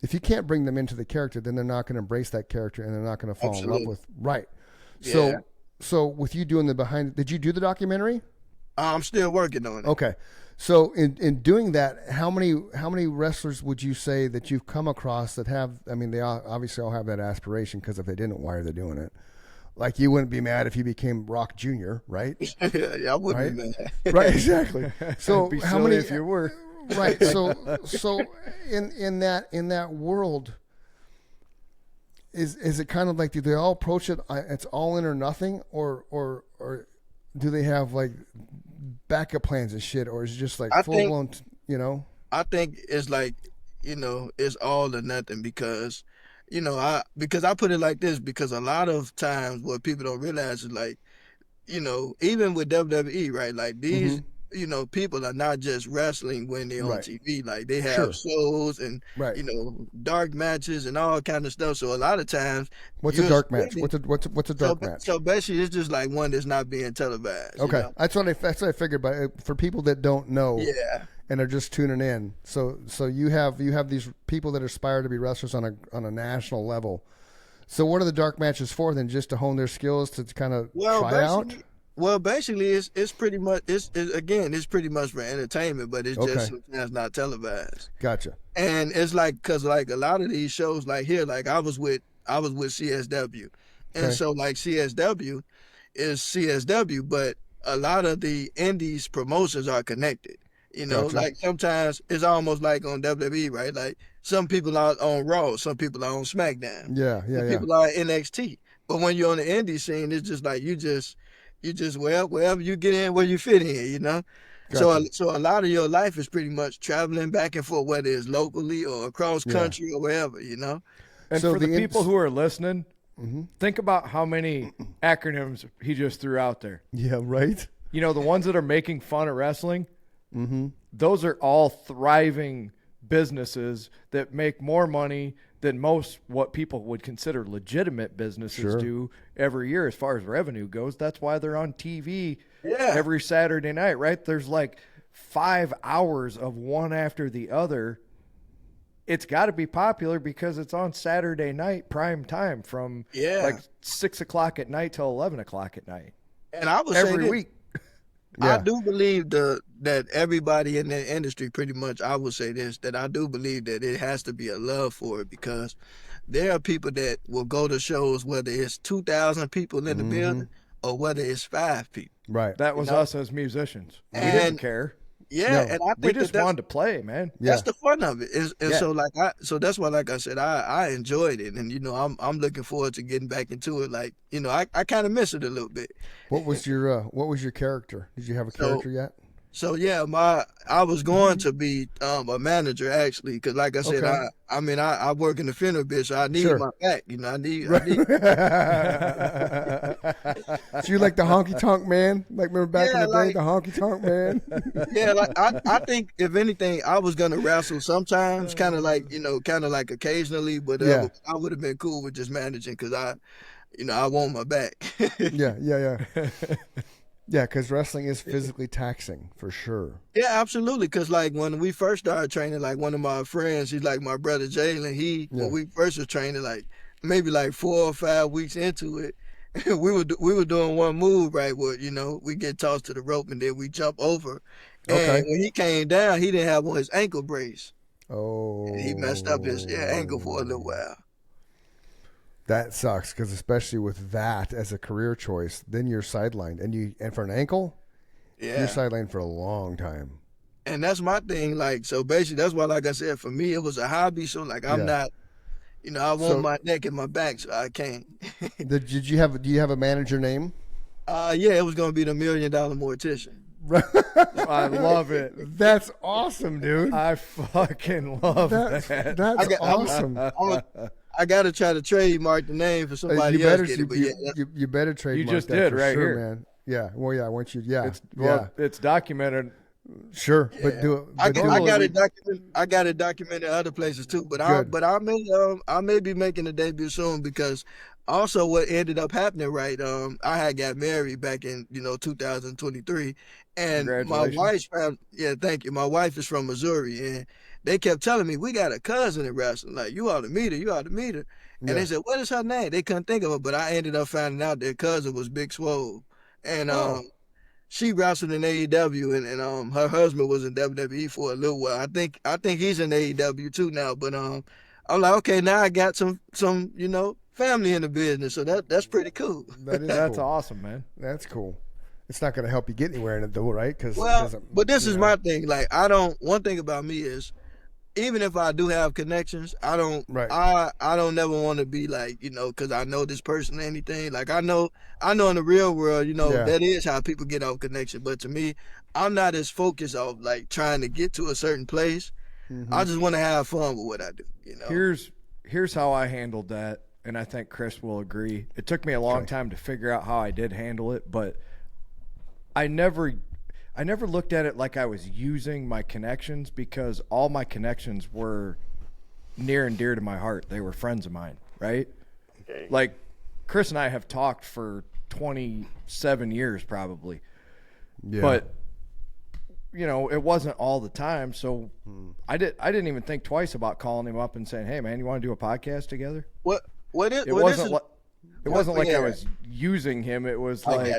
If you can't bring them into the character, then they're not gonna embrace that character, and they're not gonna fall in love with. Right. Yeah. So with you doing did you do the documentary? I'm still working on it. Okay. So in doing that, how many wrestlers would you say that you've come across that have? I mean, they obviously all have that aspiration, because if they didn't, why are they doing it? Like, you wouldn't be mad if you became Rock Jr., right? Yeah, I wouldn't be mad. Right, exactly. So be how silly many? if you were? Right. So in that world, is it kind of like, do they all approach it? It's all in or nothing, or do they have like backup plans and shit, or is it just like full blown? You know. I think it's like, it's all or nothing, because. I put it like this, because a lot of times what people don't realize is, like, even with WWE, right? Like, these, people are not just wrestling when they're on TV. Like, they have shows and, dark matches and all kind of stuff. So a lot of times, what's a dark match? What's a dark match? So basically, it's just like one that's not being televised. Okay, that's what I figured. But for people that don't know, and are just tuning in, so you have these people that aspire to be wrestlers on a national level. So what are the dark matches for then? Just to hone their skills, to kind of try out? Well, basically, it's pretty much it's pretty much for entertainment, but it's just sometimes not televised. Gotcha. And it's like, because like a lot of these shows, like here, like I was with CSW, and so like CSW is CSW, but a lot of the indies promotions are connected. Gotcha. Like sometimes it's almost like on WWE, right? Like some people are on Raw, some people are on SmackDown. Some people are in NXT. But when you're on the indie scene, it's just like you just wherever you get in, where you fit in, Gotcha. So a lot of your life is pretty much traveling back and forth, whether it's locally or across country or wherever, And so for the people who are listening, think about how many acronyms he just threw out there. Yeah, right. The ones that are making fun of wrestling. Those are all thriving businesses that make more money than most what people would consider legitimate businesses do every year as far as revenue goes. That's why they're on TV every Saturday night, right? There's like 5 hours of one after the other. It's got to be popular because it's on Saturday night prime time from like 6 o'clock at night till 11 o'clock at night. And I would every say week. I do believe that everybody in the industry, pretty much, I would say this, that I do believe that it has to be a love for it, because there are people that will go to shows whether it's 2,000 people in the building or whether it's 5 people. Right. That was us as musicians. We And didn't care. yeah, No. and I We think just wanted to play, man. that's the fun of it. And Yeah. so that's why, like I said, I enjoyed it, and I'm looking forward to getting back into it. Like, I kind of miss it a little bit. What was your character? Did you have a character yet? So yeah, I was going to be a manager, actually, because like I said, Okay. I work in the funeral business, so I need Sure. my back. I need. So you like the honky tonk man? Like, remember back in Yeah, the day, like- the honky tonk man? Yeah, like I think if anything, I was gonna wrestle sometimes, kind of like occasionally, but Yeah. I would have been cool with just managing, because I want my back. Yeah. Yeah, because wrestling is physically taxing for sure. Yeah, absolutely. Because like when we first started training, like one of my friends, he's like my brother Jalen. When we first was training, like maybe like 4 or 5 weeks into it, we were doing one move, right? Where we get tossed to the rope and then we jump over. Okay. And when he came down, he didn't have on his ankle brace. Oh. And he messed up his ankle for a little while. That sucks, because especially with that as a career choice, then you're sidelined, and for an ankle, you're Yeah. sidelined for a long time. And that's my thing. Like, so basically, that's why, like I said, for me, it was a hobby. So like, I'm not, I want So- my neck and my back, so I can't. Do you have a manager name? Yeah, it was gonna be the $1 Million Mortician. I love it. That's awesome, dude. I fucking love that. That's awesome. I gotta try to trademark the name for somebody you else. better Get it, but yeah, you better trademark just that did for right sure, here. man. Yeah. Well, yeah. Once you, yeah, It's documented. sure. But do it. I but got do it documented. I got it documented other places too. But Good. I may be making a debut soon, because also what ended up happening, right? I had got married back in 2023, and my Congratulations. wife's family. Yeah, thank you. My wife is from Missouri, and they kept telling me, we got a cousin in wrestling. Like, you ought to meet her. You ought to meet her. And Yeah. they said, what is her name? They couldn't think of her, but I ended up finding out their cousin was Big Swole, and she wrestled in AEW, and her husband was in WWE for a little while. I think he's in AEW too now. But I'm like, okay, now I got some family in the business, so that's pretty cool. That's cool. awesome, man. That's cool. It's not going to help you get anywhere in it, though, right? Because Well, but this is my thing. Like, one thing about me is, even if I do have connections, I don't never want to be like, because I know this person or anything. Like, I know in the real world, that is how people get off connection. But to me, I'm not as focused on like trying to get to a certain place. I just want to have fun with what I do. Here's how I handled that, and I think Chris will agree. It took me a long time to figure out how I did handle it, but I never looked at it like I was using my connections, because all my connections were near and dear to my heart. They were friends of mine, right? Okay. Like, Chris and I have talked for 27 years probably. Yeah. But it wasn't all the time, so I didn't even think twice about calling him up and saying, "Hey man, you want to do a podcast together?" It wasn't like I was using him. It was like,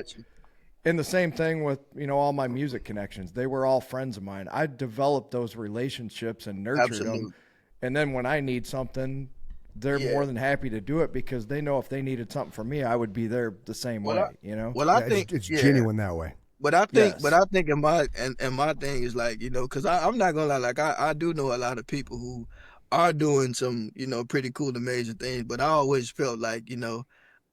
and the same thing with, all my music connections. They were all friends of mine. I developed those relationships and nurtured them. And then when I need something, they're more than happy to do it, because they know if they needed something from me, I would be there the same way, Well, I think it's genuine that way. But I think in my thing is like, because I'm not gonna lie, like I do know a lot of people who are doing some, pretty cool, amazing things. But I always felt like,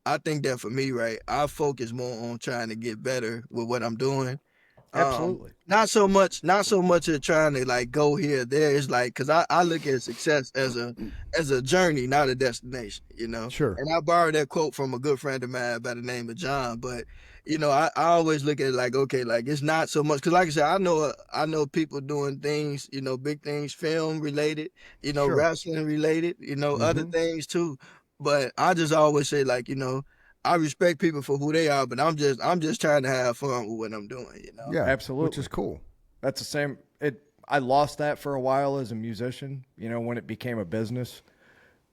I think that for me, right, I focus more on trying to get better with what I'm doing. Absolutely. Not so much of trying to like go here, there. It's like, because I look at success as a journey, not a destination, Sure. And I borrowed that quote from a good friend of mine by the name of John. But, I always look at it like, okay, like it's not so much, because like I said, I know people doing things, big things, film related, Sure. wrestling related, other things too. But I just always say, like, I respect people for who they are, but I'm just trying to have fun with what I'm doing, Yeah, absolutely, which is cool. That's the same. I lost that for a while as a musician, when it became a business.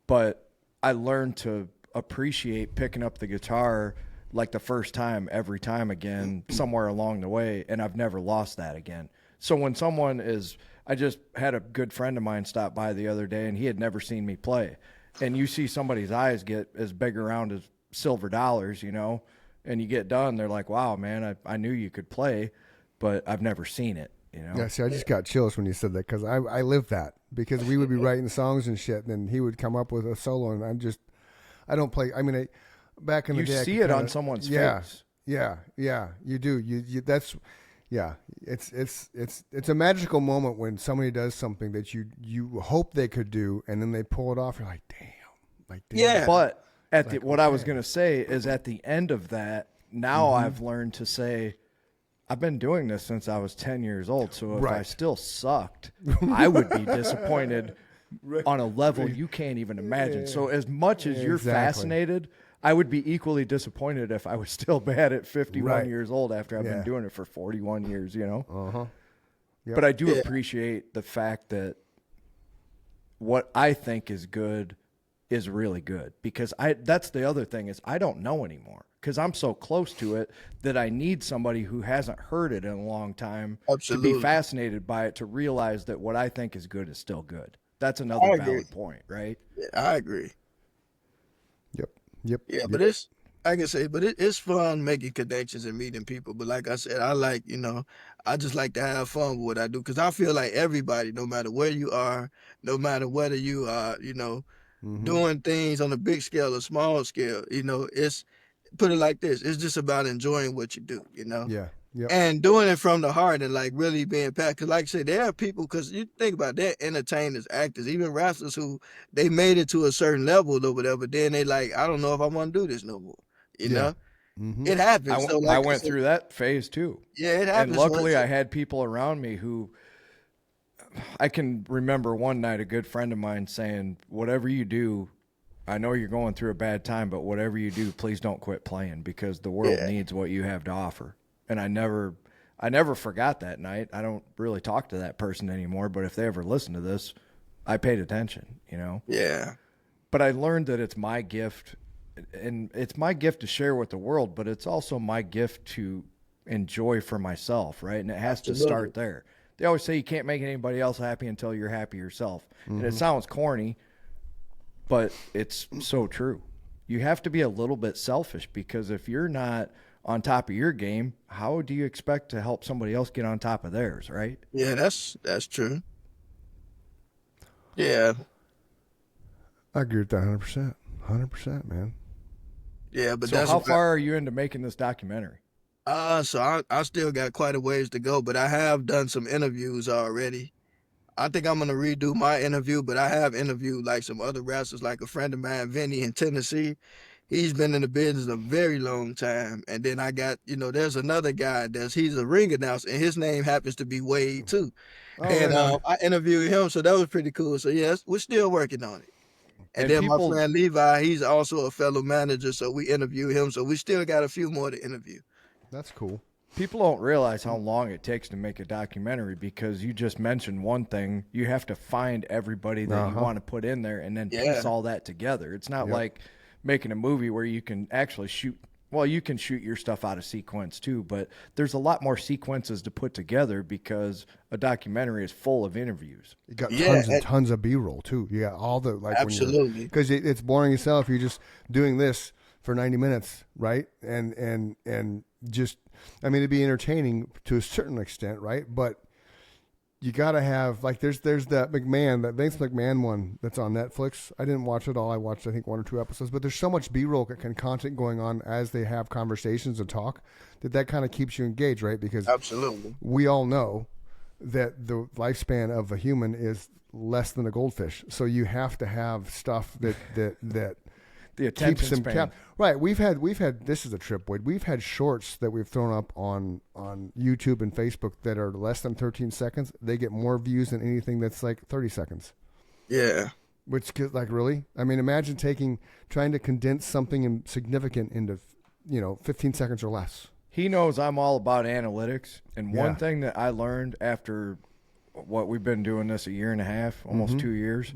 But I learned to appreciate picking up the guitar like the first time every time again somewhere along the way, and I've never lost that again. So when someone is, I just had a good friend of mine stop by the other day, and he had never seen me play. And you see somebody's eyes get as big around as silver dollars, you know, and you get done, they're like, wow, man, I knew you could play, but I've never seen it, you know? Yeah, see, I just got chills when you said that because I lived that because we would be writing songs and shit, and then he would come up with a solo, and I don't play. I mean, back in the day, you see it on someone's face. Yeah, you do. You that's, yeah. It's a magical moment when somebody does something that you hope they could do, and then they pull it off. You're like, damn. Yeah. But what I was gonna say is at the end of that, now I've learned to say, I've been doing this since I was 10 years old. So if I still sucked, I would be disappointed on a level you can't even imagine. So as much as you're fascinated, I would be equally disappointed if I was still bad at 51 years old after I've been doing it for 41 years, you know? Uh-huh. Yep. But I do appreciate the fact that what I think is good is really good, because that's the other thing is I don't know anymore because I'm so close to it that I need somebody who hasn't heard it in a long time to be fascinated by it, to realize that what I think is good is still good. That's another valid point, right? Yeah, I agree. Yep. Yeah, but it's, I can say, but it's fun making connections and meeting people. But like I said, I like, I just like to have fun with what I do because I feel like everybody, no matter where you are, no matter whether you are, doing things on a big scale or small scale, it's, put it like this, it's just about enjoying what you do, Yeah. Yep. and doing it from the heart and like really being packed. Because like I said, there are people, because you think about that, entertainers, actors, even wrestlers who they made it to a certain level or whatever, then they like, I don't know if I want to do this no more. You know? Mm-hmm. It happens. I went through that phase too. Yeah, it happens. And luckily I had people around me who, I can remember one night a good friend of mine saying, whatever you do, I know you're going through a bad time, but whatever you do, please don't quit playing because the world needs what you have to offer. And I never forgot that night. I don't really talk to that person anymore, but if they ever listen to this, I paid attention, Yeah. But I learned that it's my gift, and it's my gift to share with the world, but it's also my gift to enjoy for myself, right? And it has to start there. They always say you can't make anybody else happy until you're happy yourself. And it sounds corny, but it's so true. You have to be a little bit selfish, because if you're not on top of your game, how do you expect to help somebody else get on top of theirs, right? Yeah, that's true. Yeah. I agree with that 100%. 100%, man. Yeah, but so that's how far are you into making this documentary? So I still got quite a ways to go, but I have done some interviews already. I think I'm gonna redo my interview, but I have interviewed like some other wrestlers, like a friend of mine, Vinny in Tennessee. He's been in the business a very long time. And then I got, there's another guy he's a ring announcer, and his name happens to be Wade too. And I interviewed him, so that was pretty cool. So yes, we're still working on it. And then my friend Levi, he's also a fellow manager, so we interviewed him. So we still got a few more to interview. That's cool. People don't realize how long it takes to make a documentary, because you just mentioned one thing. You have to find everybody that you want to put in there and then piece all that together. It's not like making a movie where you can actually shoot. Well, you can shoot your stuff out of sequence too, but there's a lot more sequences to put together because a documentary is full of interviews. You got tons and tons of B-roll too. You got all the absolutely, because it's boring yourself. You're just doing this for 90 minutes, right? And just, I mean, it'd be entertaining to a certain extent, right? But you got to have, like, there's that Vince McMahon one that's on Netflix. I didn't watch it all. I watched, I think, 1 or 2 episodes. But there's so much B-roll and content going on as they have conversations and talk that kind of keeps you engaged, right? Because absolutely, we all know that the lifespan of a human is less than a goldfish. So you have to have stuff that the attention span. Right. We've had this is a trip, Wade. We've had shorts that we've thrown up on YouTube and Facebook that are less than 13 seconds. They get more views than anything that's like 30 seconds. Yeah. Which, like, really? I mean, imagine trying to condense something significant into, 15 seconds or less. He knows I'm all about analytics. And one thing that I learned after what we've been doing this a year and a half, almost 2 years,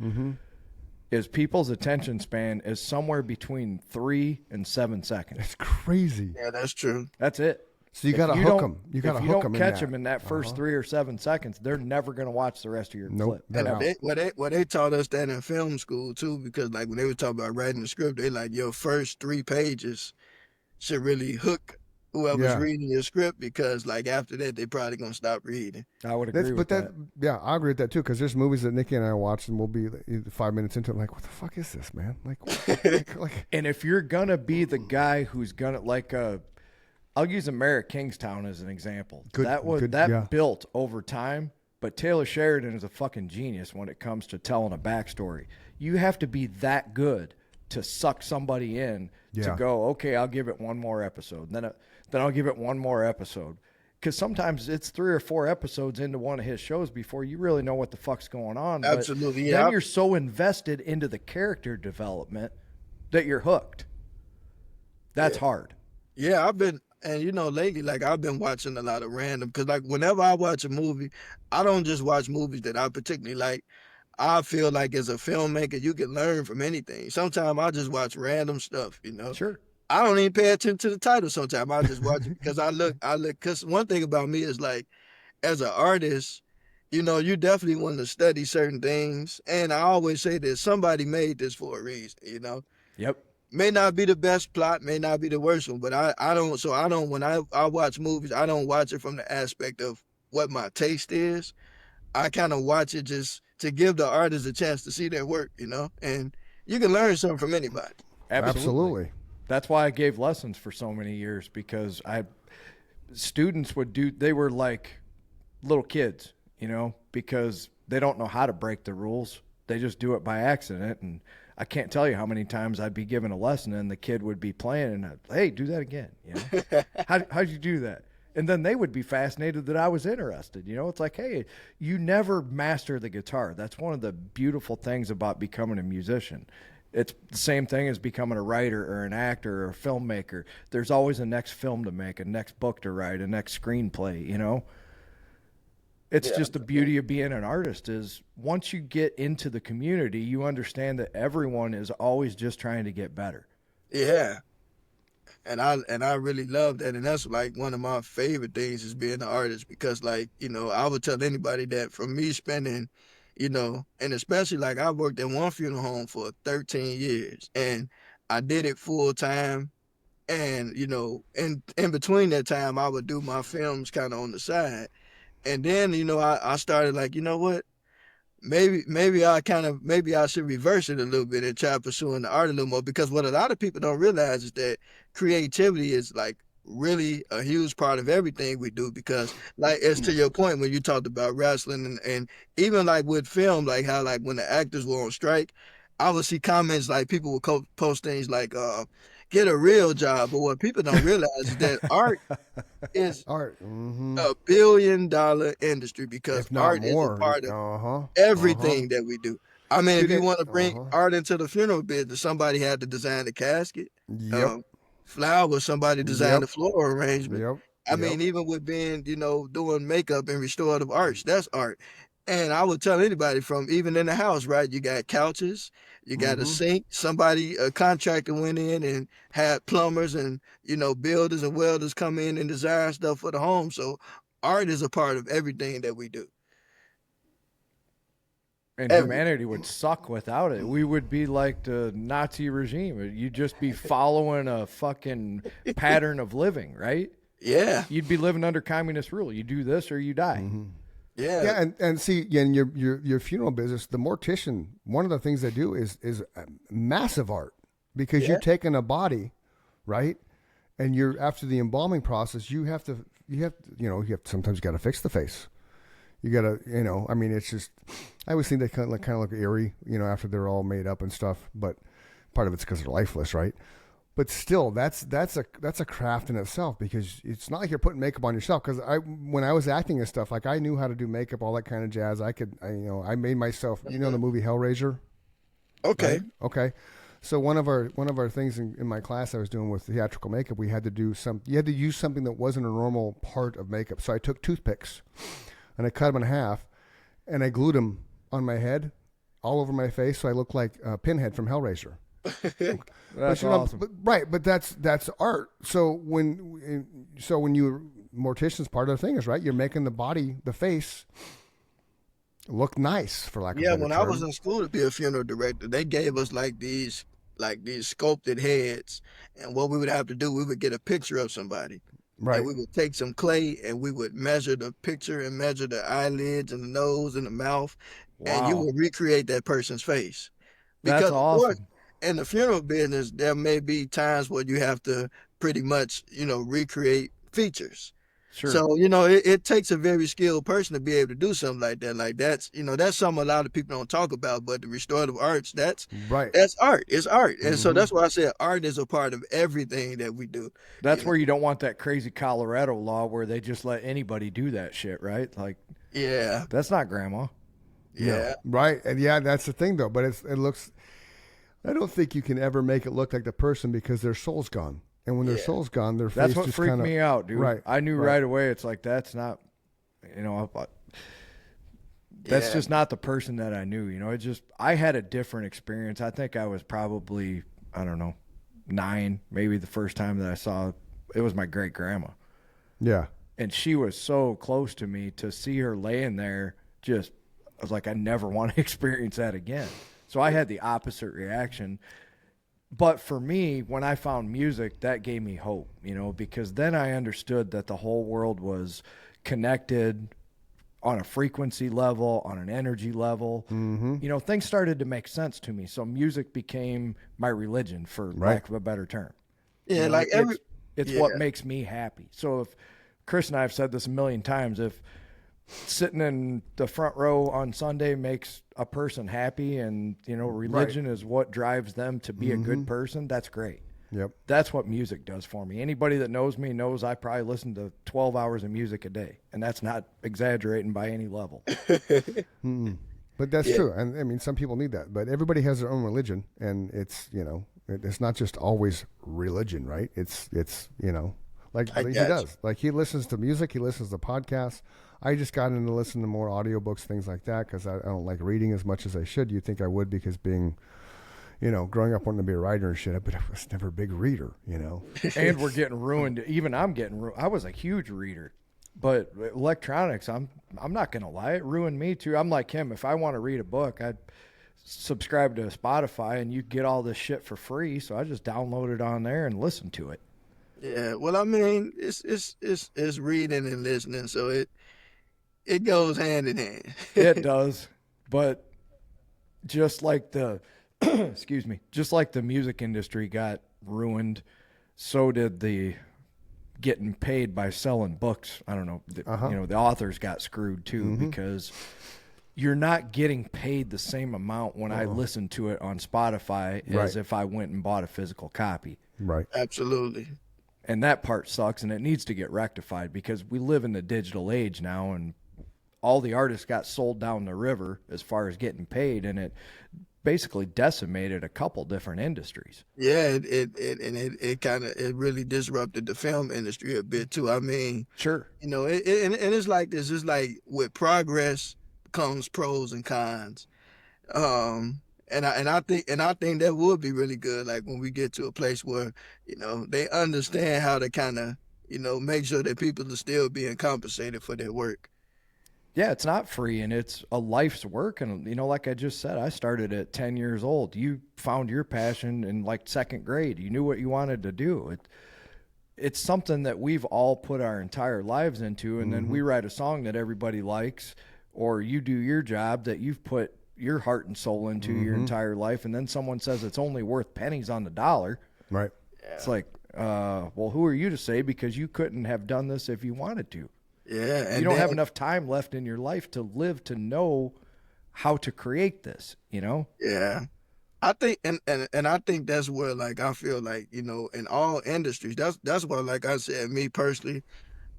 is people's attention span is somewhere between 3 and 7 seconds. It's crazy. Yeah, that's true. That's it. So you got to hook them. You got to hook them. If you don't catch them in that first 3 or 7 seconds, they're never going to watch the rest of your clip. They taught us that in film school too, because like when they were talking about writing the script, they like your first 3 pages should really hook whoever's reading your script, because like after that they probably gonna stop reading. I would agree with that. Yeah, I agree with that too, because there's movies that Nikki and I watch and we'll be 5 minutes into it like, what the fuck is this, man? Like and if you're gonna be the guy who's gonna I'll use America Kingstown as an example. That built over time, but Taylor Sheridan is a fucking genius when it comes to telling a backstory. You have to be that good to suck somebody in to go, okay, I'll give it one more episode. Then I'll give it one more episode. Because sometimes it's 3 or 4 episodes into one of his shows before you really know what the fuck's going on. Absolutely, Then you're so invested into the character development that you're hooked. That's hard. Yeah, lately, like I've been watching a lot of random, because like whenever I watch a movie, I don't just watch movies that I particularly like. I feel like as a filmmaker, you can learn from anything. Sometimes I just watch random stuff, Sure. I don't even pay attention to the title sometimes. I just watch it because I look, because one thing about me is like, as an artist, you definitely want to study certain things. And I always say that somebody made this for a reason, Yep. May not be the best plot, may not be the worst one, but when I watch movies, I don't watch it from the aspect of what my taste is. I kind of watch it just to give the artist a chance to see their work, and you can learn something from anybody. Absolutely. That's why I gave lessons for so many years, because students they were like little kids, because they don't know how to break the rules. They just do it by accident. And I can't tell you how many times I'd be given a lesson and the kid would be playing and hey, do that again. How'd you do that? And then they would be fascinated that I was interested. It's like, hey, you never master the guitar. That's one of the beautiful things about becoming a musician. It's the same thing as becoming a writer or an actor or a filmmaker. There's always a next film to make, a next book to write, a next screenplay, It's just the beauty of being an artist is once you get into the community, you understand that everyone is always just trying to get better. Yeah. And I really love that, and that's like one of my favorite things is being an artist, because like I would tell anybody that from me spending, and especially like I worked in one funeral home for 13 years, and I did it full time, and in between that time I would do my films kind of on the side, and then I started like what. Maybe I should reverse it a little bit and try pursuing the art a little more, because what a lot of people don't realize is that creativity is like really a huge part of everything we do, because like as to your point when you talked about wrestling and even like with film, like how like when the actors were on strike, I would see comments like people would post things like get a real job, but what people don't realize is that art is a $1 billion industry, because art is a part of everything that we do. I mean, if you want to bring art into the funeral business, somebody had to design the casket. Flowers, somebody designed the floral arrangement. I mean, even with being, doing makeup and restorative arts, that's art. And I would tell anybody from even in the house, right? You got couches, you got a sink. A contractor went in and had plumbers and, builders and welders come in and design stuff for the home. So art is a part of everything that we do. And humanity would suck without it. We would be like the Nazi regime. You'd just be following a fucking pattern of living, right? Yeah. You'd be living under communist rule. You do this or you die. Yeah, and see, in your funeral business, the mortician, one of the things they do is massive art, because you're taking a body, right, and you're after the embalming process, you have to sometimes you got to fix the face, you got to I mean, it's just I always think they kind of look eerie, after they're all made up and stuff, but part of it's because they're lifeless, right? But still, that's a craft in itself, because it's not like you're putting makeup on yourself. Because when I was acting and stuff, like I knew how to do makeup, all that kind of jazz. I made myself. The movie Hellraiser. Okay. Right? Okay. So one of our things in my class I was doing with theatrical makeup, we had to do you had to use something that wasn't a normal part of makeup. So I took toothpicks, and I cut them in half, and I glued them on my head, all over my face, so I look like Pinhead from Hellraiser. That's awesome. But that's art. So when you mortician's part of the thing is right. You're making the body, the face, look nice, for lack of a better term. When I was in school to be a funeral director, they gave us like these sculpted heads, and what we would have to do, we would get a picture of somebody. Right. And we would take some clay and we would measure the picture and measure the eyelids and the nose and the mouth, and you would recreate that person's face. Because that's awesome. of course, in the funeral business, there may be times where you have to pretty much, recreate features. Sure. So, it takes a very skilled person to be able to do something like that. Like that's something a lot of people don't talk about, but the restorative arts, that's art. It's art. And so that's why I said art is a part of everything that we do. That's where you don't want that crazy Colorado law where they just let anybody do that shit, right? Like, yeah, that's not grandma. Yeah. No. Right. And that's the thing though, but it looks, I don't think you can ever make it look like the person because their soul's gone. And when their soul's gone, their face that's what just freaked kinda, me out, dude. Right. I knew right away. It's like, that's not, that's just not the person that I knew. I had a different experience. I think I was probably, I don't know, 9, maybe the first time that I saw, it was my great grandma. Yeah. And she was so close to me. To see her laying there, I was like, I never want to experience that again. So I had the opposite reaction. But for me, when I found music, that gave me hope, because then I understood that the whole world was connected on a frequency level, on an energy level. Mm-hmm. Things started to make sense to me. So music became my religion, for lack of a better term. Yeah, it's what makes me happy. So if Chris and I have said this a million times, if sitting in the front row on Sunday makes a person happy and, religion is what drives them to be a good person, that's great. Yep. That's what music does for me. Anybody that knows me knows I probably listen to 12 hours of music a day, and that's not exaggerating by any level. But that's true. And I mean, some people need that, but everybody has their own religion, and it's, it's not just always religion, right? It's like he does. Like he listens to music, he listens to podcasts. I just got into listening to more audiobooks, things like that, because I don't like reading as much as I should. You'd think I would, because being, growing up wanting to be a writer and shit, but I was never a big reader, And we're getting ruined. Even I'm getting ruined. I was a huge reader, but electronics, I'm not going to lie, it ruined me too. I'm like him. If I want to read a book, I'd subscribe to Spotify and you get all this shit for free. So I just download it on there and listen to it. Yeah. Well, I mean, it's reading and listening. So it goes hand in hand. It does. But just like the just like the music industry got ruined, so did the getting paid by selling books. I don't know. The authors got screwed too, because you're not getting paid the same amount when I listen to it on Spotify as if I went and bought a physical copy. Right. Absolutely. And that part sucks, and it needs to get rectified, because we live in the digital age now, and all the artists got sold down the river as far as getting paid, and it basically decimated a couple different industries. Yeah, it really disrupted the film industry a bit too. I mean, sure, and it's like this. It's like with progress comes pros and cons. And I think that would be really good. Like when we get to a place where, they understand how to kind of, make sure that people are still being compensated for their work. Yeah, it's not free, and it's a life's work. And, like I just said, I started at 10 years old. You found your passion in like second grade. You knew what you wanted to do. It's something that we've all put our entire lives into, and then we write a song that everybody likes, or you do your job that you've put your heart and soul into your entire life, and then someone says it's only worth pennies on the dollar. Right. It's like, well, who are you to say, because you couldn't have done this if you wanted to. Yeah. And you don't have enough time left in your life to live to know how to create this, Yeah. I think and I think that's where, like, I feel like, in all industries, that's why, like I said, me personally,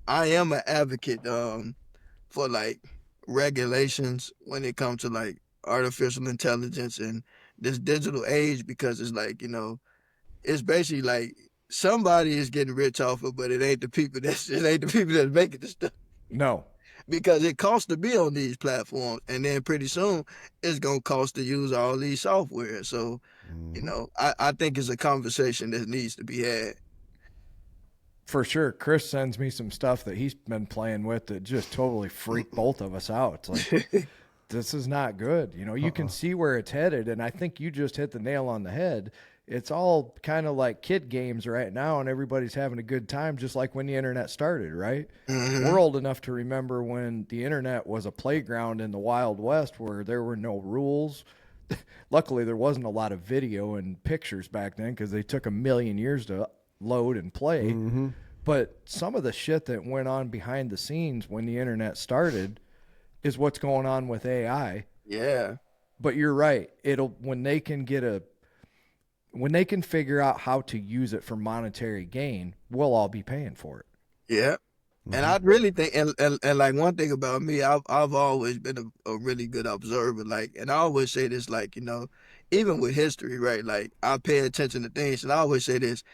I am an advocate for like regulations when it comes to like artificial intelligence and this digital age, because it's like, it's basically like somebody is getting rich off of, but it ain't the people that's making the stuff. No. because it costs to be on these platforms, and then pretty soon it's gonna cost to use all these software. So, I think it's a conversation that needs to be had. For sure. Chris sends me some stuff that he's been playing with that just totally freaked both of us out. It's like, this is not good. You can see where it's headed, and I think you just hit the nail on the head. It's all kind of like kid games right now, and everybody's having a good time, just like when the internet started, right? We're old enough to remember when the internet was a playground in the Wild West where there were no rules. Luckily, there wasn't a lot of video and pictures back then because they took a million years to load and play. But some of the shit that went on behind the scenes when the internet started is what's going on with AI. Yeah. But you're right. When they can figure out how to use it for monetary gain, we'll all be paying for it. Yeah. And I really think, and like one thing about me, I've always been a really good observer. Like, and I always say this, like, even with history, right? Like, I pay attention to things, and I always say this: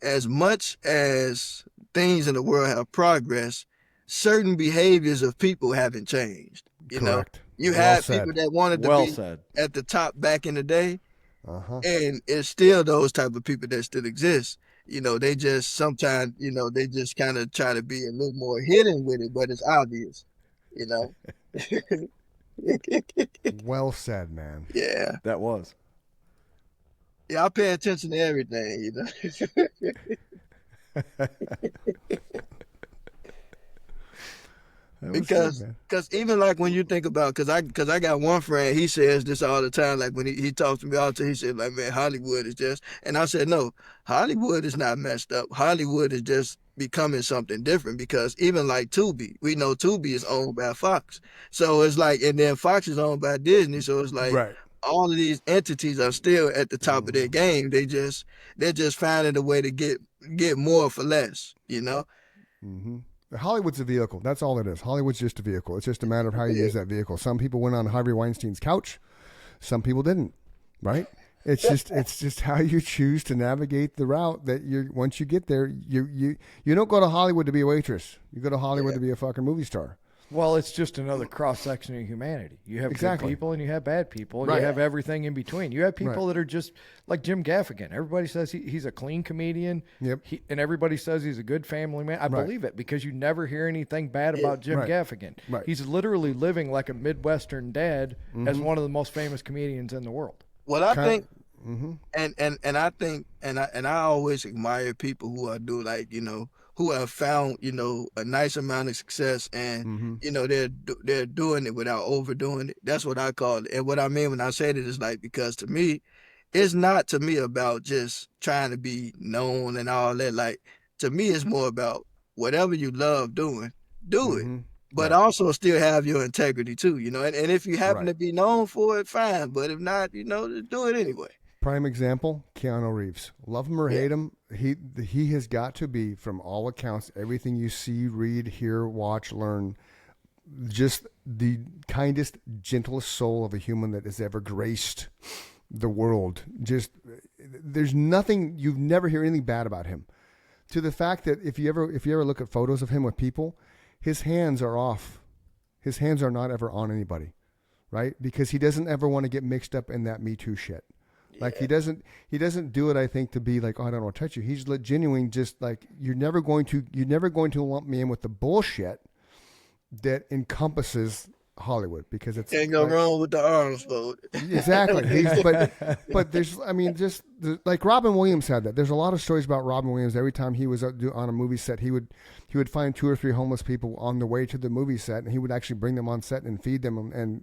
as much as things in the world have progressed, certain behaviors of people haven't changed. Correct. You had people that wanted to be at the top back in the day, and it's still those type of people that still exist. They just sometimes, they just kind of try to be a little more hidden with it, but it's obvious. Well said, man. Yeah. That was. Yeah, I pay attention to everything, Because even like when you think about, because I got one friend, he says this all the time, like when he talks to me all the time, he said, like, man, Hollywood is just, and I said, no, Hollywood is not messed up. Hollywood is just becoming something different, because even like Tubi, we know Tubi is owned by Fox. So it's like, and then Fox is owned by Disney. So it's like, all of these entities are still at the top of their game. They're just finding a way to get more for less, Hollywood's a vehicle. That's all it is. Hollywood's just a vehicle. It's just a matter of how you use that vehicle. Some people went on Harvey Weinstein's couch. Some people didn't, right? It's just how you choose to navigate the route that once you get there, you don't go to Hollywood to be a waitress. You go to Hollywood to be a fucking movie star. Well, it's just another cross-section of humanity. You have good people and you have bad people, and you have everything in between. You have people that are just like Jim Gaffigan. Everybody says he's a clean comedian, and everybody says he's a good family man. I believe it, because you never hear anything bad about Jim Gaffigan. He's literally living like a Midwestern dad as one of the most famous comedians in the world. Well, I think, and I think, and I always admire people who are who have found, a nice amount of success, and, they're doing it without overdoing it. That's what I call it. And what I mean when I say that is like, because to me, it's not to me about just trying to be known and all that. Like, to me, it's more about whatever you love doing, do it. But also still have your integrity too, and if you happen to be known for it, fine. But if not, just do it anyway. Prime example, Keanu Reeves. Love him or hate him, he has got to be, from all accounts, everything you see, read, hear, watch, learn, just the kindest, gentlest soul of a human that has ever graced the world. Just, there's nothing, you've never hear anything bad about him. To the fact that if you ever look at photos of him with people, his hands are off. His hands are not ever on anybody, right? Because he doesn't ever want to get mixed up in that Me Too shit. Like he doesn't do it, I think, to be like, oh, I don't want to touch you. He's genuine, just like, you're never going to lump me in with the bullshit that encompasses Hollywood, because it's can't go wrong with the arms fold. Exactly. But there's, just like Robin Williams had that. There's a lot of stories about Robin Williams. Every time he was on a movie set, he would find 2 or 3 homeless people on the way to the movie set, and he would actually bring them on set and feed them. And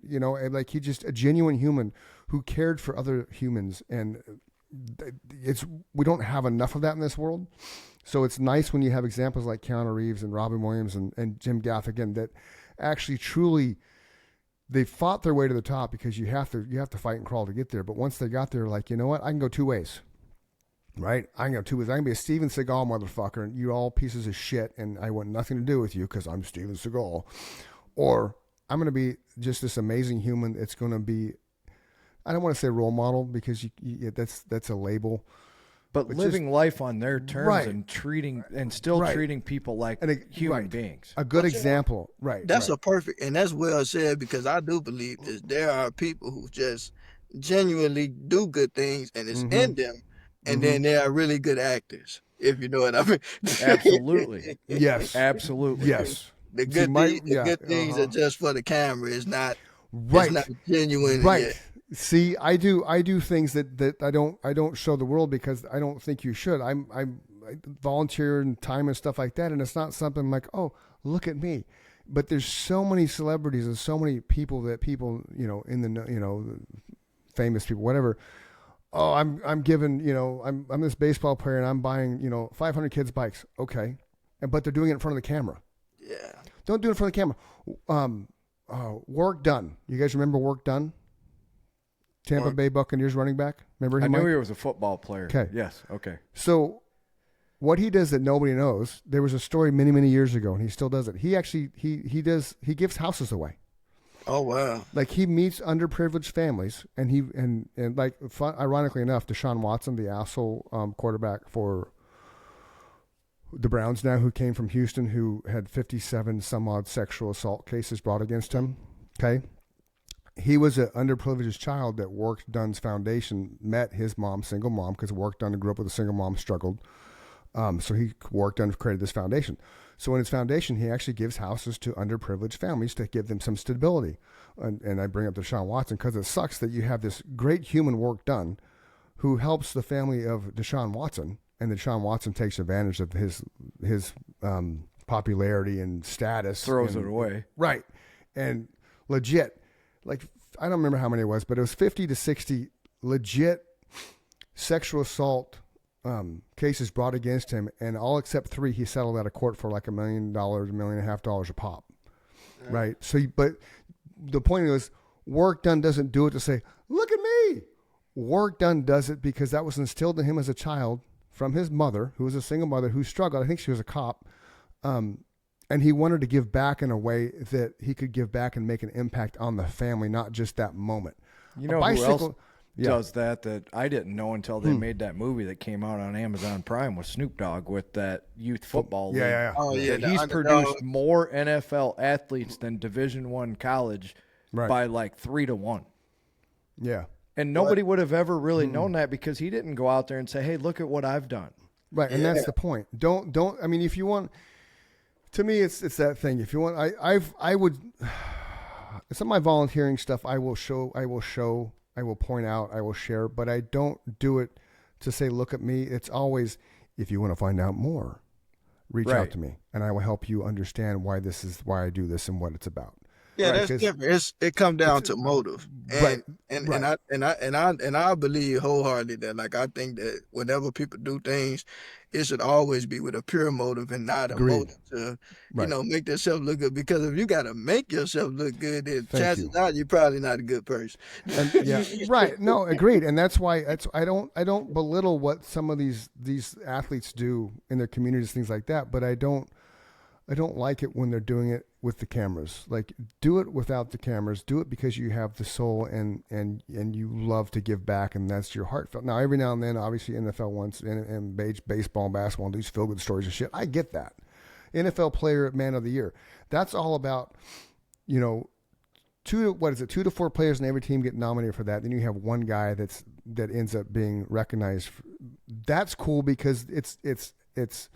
like, he just a genuine human who cared for other humans. And we don't have enough of that in this world. So it's nice when you have examples like Keanu Reeves and Robin Williams and Jim Gaffigan that actually truly, they fought their way to the top, because you have to fight and crawl to get there. But once they got there, like, you know what? I can go 2 ways, right? I can go 2 ways. I can be a Steven Seagal motherfucker, and you're all pieces of shit, and I want nothing to do with you because I'm Steven Seagal. Or I'm going to be just this amazing human. It's going to be, I don't want to say role model, because that's a label, But living life on their terms and still treating people like human beings. A good example. Right. That's a perfect, and that's well said, because I do believe this. There are people who just genuinely do good things and it's in them, and then they are really good actors, if you know what I mean. Absolutely. Yes. Absolutely. Yes. The good things are just for the camera. It's not right. It's not genuine. Right. Yet. See, I do things that I don't show the world because I don't think you should. I volunteer and time and stuff like that, and it's not something like, oh, look at me. But there's so many celebrities and so many people in the famous people, whatever. Oh, I'm giving, I'm this baseball player and I'm buying 500 kids bikes. Okay, but they're doing it in front of the camera. Yeah. Don't do it in front of the camera. Work done. You guys remember Work Done? Tampa Bay Buccaneers running back. Remember him? I knew he was a football player. Okay. Yes. Okay. So what he does that nobody knows, there was a story many, many years ago, and he still does it. He actually, he gives houses away. Oh, wow. Like he meets underprivileged families, and ironically enough, Deshaun Watson, the asshole quarterback for the Browns now, who came from Houston, who had 57 some odd sexual assault cases brought against him. Okay. He was an underprivileged child that Work Done's foundation met his mom, single mom, because Work Done grew up with a single mom, struggled. So he Work Done created this foundation. So in his foundation, he actually gives houses to underprivileged families to give them some stability. And I bring up Deshaun Watson because it sucks that you have this great human Work Done who helps the family of Deshaun Watson, and Deshaun Watson takes advantage of his popularity and status. Throws it away. Right. And legit, like, I don't remember how many it was, but it was 50 to 60 legit sexual assault cases brought against him, and all except 3 he settled out of court for like $1 million, $1.5 million a pop. Yeah. Right. So, but the point is, Work Done doesn't do it to say, look at me. Work Done does it because that was instilled in him as a child from his mother, who was a single mother who struggled. I think she was a cop. And he wanted to give back in a way that he could give back and make an impact on the family, not just that moment. You know who else does that I didn't know until they made that movie that came out on Amazon Prime with Snoop Dogg with that youth football league. Yeah. Oh, yeah. He's produced more NFL athletes than Division I college by like 3 to 1. Yeah. And nobody would have ever really known that because he didn't go out there and say, hey, look at what I've done. Right, and that's the point. Don't. I mean, if you want, to me, it's that thing. If you want, I would. Some of my volunteering stuff, I will show, I will point out, I will share, but I don't do it to say, look at me. It's always, if you want to find out more, reach out to me, and I will help you understand why I do this and what it's about. Yeah, that's different. It comes down to motive, and I believe wholeheartedly that, like, I think that whenever people do things, it should always be with a pure motive and not a motive to, make themselves look good. Because if you got to make yourself look good, then chances are you're probably not a good person. Right. No, agreed. And that's why I don't belittle what some of these athletes do in their communities, things like that. But I don't like it when they're doing it with the cameras. Like, do it without the cameras. Do it because you have the soul and you love to give back, and that's your heartfelt. Now, every now and then, obviously, NFL wants and baseball and basketball and these feel-good stories and shit. I get that. NFL Player Man of the Year. That's all about, 2 to 4 players in every team get nominated for that. Then you have one guy that ends up being recognized. That's cool because it's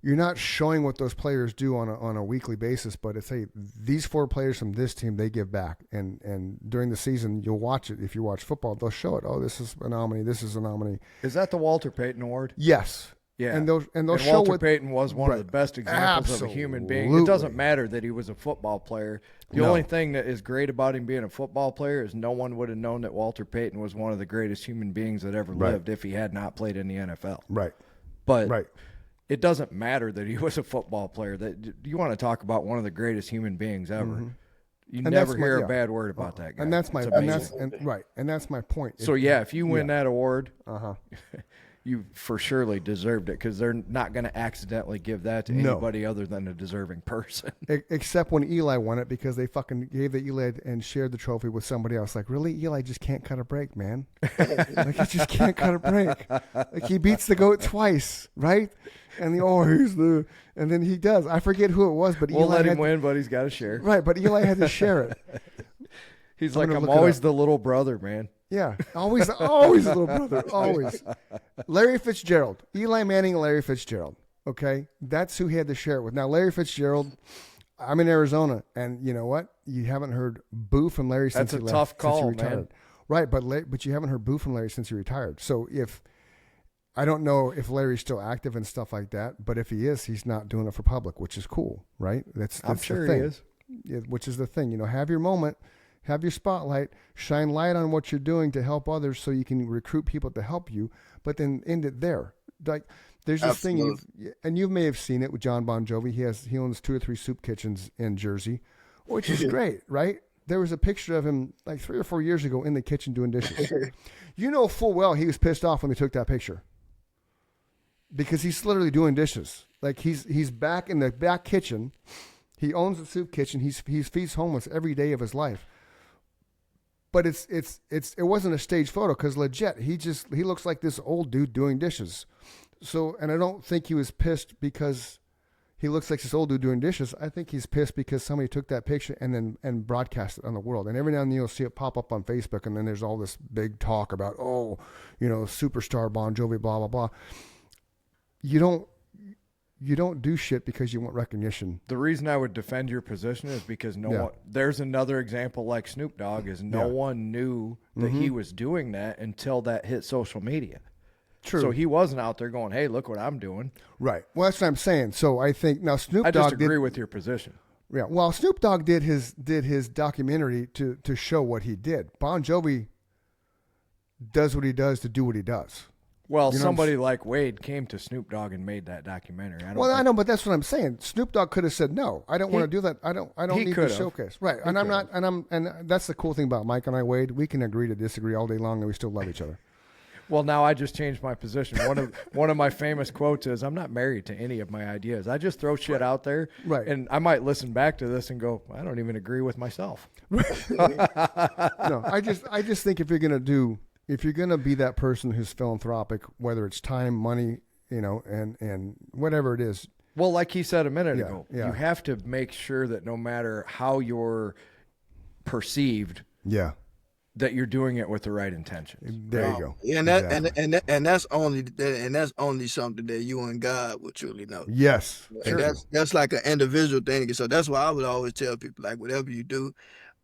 you're not showing what those players do on a weekly basis, but it's, hey, these 4 players from this team, they give back. And during the season, you'll watch it. If you watch football, they'll show it. Oh, this is a nominee. This is a nominee. Is that the Walter Payton Award? Yes. Yeah. And they'll show Walter Payton was one of the best examples of a human being. It doesn't matter that he was a football player. The only thing that is great about him being a football player is no one would have known that Walter Payton was one of the greatest human beings that ever lived if he had not played in the NFL. Right. But it doesn't matter that he was a football player. That you want to talk about one of the greatest human beings ever. Mm-hmm. You never hear a bad word about that guy. And that's my and that's my point. So if you win that award, you for surely deserved it, because they're not going to accidentally give that to anybody other than a deserving person. Except when Eli won it, because they fucking gave the Eli and shared the trophy with somebody else. Like, really? Eli just can't cut a break, man. Like, he just can't cut a break. Like, he beats the GOAT twice, right? And and then he does. I forget who it was, but we'll let him win, but he's got to share. Right, but Eli had to share it. He's like, I'm always the little brother, man. Yeah, always a little brother, always. Larry Fitzgerald, Eli Manning, Larry Fitzgerald. Okay, that's who he had to share it with. Now, Larry Fitzgerald, I'm in Arizona, and you know what? You haven't heard boo from Larry since he left. That's a tough call, man. Right, but you haven't heard boo from Larry since he retired. So I don't know if Larry's still active and stuff like that, but if he is, he's not doing it for public, which is cool, right? That's I'm sure the thing. He is. Yeah, which is the thing. You know, have your moment. Have your spotlight, shine light on what you're doing to help others so you can recruit people to help you, but then end it there. Like, there's this thing, and you may have seen it with John Bon Jovi. He owns 2 or 3 soup kitchens in Jersey, which is great, right? There was a picture of him like 3 or 4 years ago in the kitchen doing dishes. You know full well he was pissed off when they took that picture, because he's literally doing dishes. Like, he's back in the back kitchen. He owns the soup kitchen. He feeds homeless every day of his life. But it wasn't a staged photo, because legit, he looks like this old dude doing dishes. So, and I don't think he was pissed because he looks like this old dude doing dishes. I think he's pissed because somebody took that picture and broadcast it on the world. And every now and then you'll see it pop up on Facebook, and then there's all this big talk about, superstar Bon Jovi, blah, blah, blah. You don't do shit because you want recognition. The reason I would defend your position is because there's another example like Snoop Dogg is no one knew that he was doing that until that hit social media. True. So he wasn't out there going, hey, look what I'm doing. Right. Well, that's what I'm saying. So I think now Snoop Dogg. I disagree with your position. Yeah. Well, Snoop Dogg did his documentary to show what he did. Bon Jovi does what he does to do what he does. Well, somebody like Wade came to Snoop Dogg and made that documentary. I know, but that's what I'm saying. Snoop Dogg could have said, "No, I don't want to do that. I don't need to showcase." Right, and I'm not, and that's the cool thing about Mike and I, Wade. We can agree to disagree all day long, and we still love each other. Well, now I just changed my position. One of my famous quotes is, "I'm not married to any of my ideas. I just throw shit out there, right? And I might listen back to this and go, I don't even agree with myself." No, I just think if you're gonna be that person who's philanthropic, whether it's time, money, and whatever it is. Well, like he said a minute ago, you have to make sure that no matter how you're perceived, that you're doing it with the right intentions. There you go. Yeah, and that's only something that you and God will truly know. Yes, and that's like an individual thing. So that's why I would always tell people, like, whatever you do,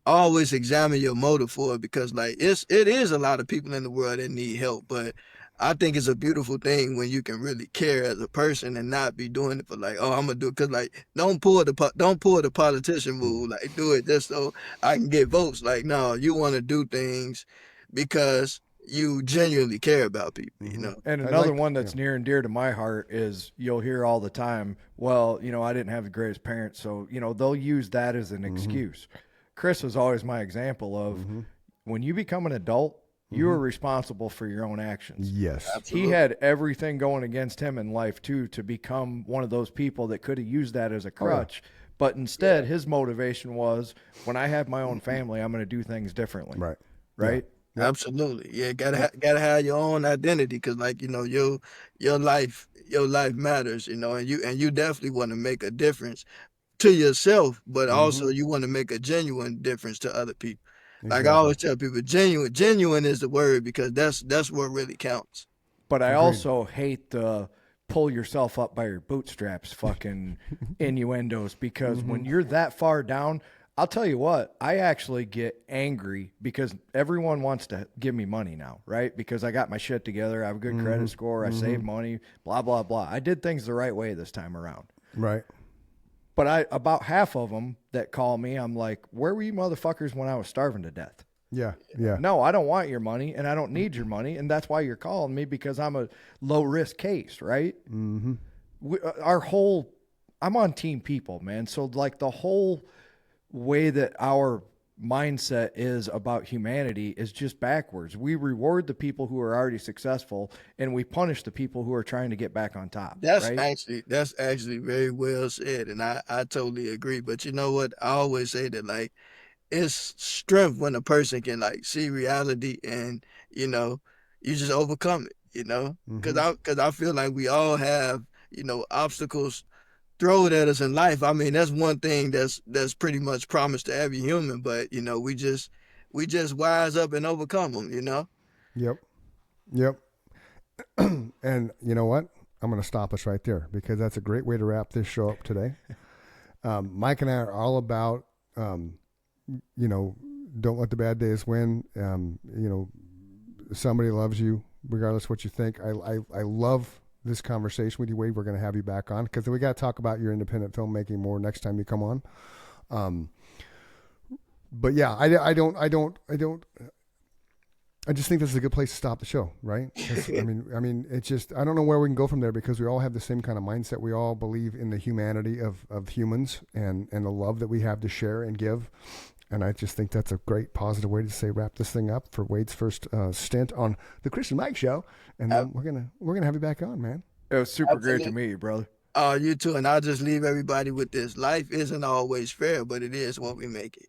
always examine your motive for it, because like it is a lot of people in the world that need help, but I think it's a beautiful thing when you can really care as a person and not be doing it for like, oh, I'm gonna do it because like don't pull the politician move, like do it just so I can get votes. Like, no, you want to do things because you genuinely care about people, And another one that's near and dear to my heart is, you'll hear all the time, well, I didn't have the greatest parents, so they'll use that as an excuse. Chris was always my example of when you become an adult, you are responsible for your own actions. Yes. Absolutely. He had everything going against him in life, too, to become one of those people that could have used that as a crutch. But instead, his motivation was, when I have my own family, I'm going to do things differently. Right. Right? Yeah. Absolutely. Yeah, gotta have your own identity, because like, your life matters, and you definitely want to make a difference to yourself, but also you want to make a genuine difference to other people. Like, I always tell people, genuine is the word, because that's what really counts. But I also hate the pull yourself up by your bootstraps fucking innuendos, because when you're that far down, I'll tell you what, I actually get angry because everyone wants to give me money now, right? Because I got my shit together, I have a good credit score, I save money, blah, blah, blah. I did things the right way this time around. Right. But about half of them that call me, I'm like, where were you motherfuckers when I was starving to death? Yeah. No, I don't want your money, and I don't need your money, and that's why you're calling me, because I'm a low-risk case, right? Mm-hmm. I'm on Team People, man. So, like, the whole way that our mindset is about humanity is just backwards. We reward the people who are already successful, and we punish the people who are trying to get back on top. That's right? actually very well said, and I totally agree. But you know what? I always say that like it's strength when a person can like see reality and you know you just overcome it. You know, because I feel like we all have obstacles thrown at us in life. I mean, that's one thing that's pretty much promised to every human. But we just wise up and overcome them. You know. Yep. Yep. And you know what? I'm going to stop us right there because that's a great way to wrap this show up today. Mike and I are all about, don't let the bad days win. Somebody loves you regardless of what you think. I love this conversation with you, Wade. We're going to have you back on because we got to talk about your independent filmmaking more next time you come on. But yeah, I just think this is a good place to stop the show, right? I mean, it's just, I don't know where we can go from there because we all have the same kind of mindset. We all believe in the humanity of humans and the love that we have to share and give. And I just think that's a great positive way to wrap this thing up for Wade's first stint on the Chris and Mike Show. And then we're gonna have you back on, man. It was super great to meet you, brother. You too. And I'll just leave everybody with this. Life isn't always fair, but it is what we make it.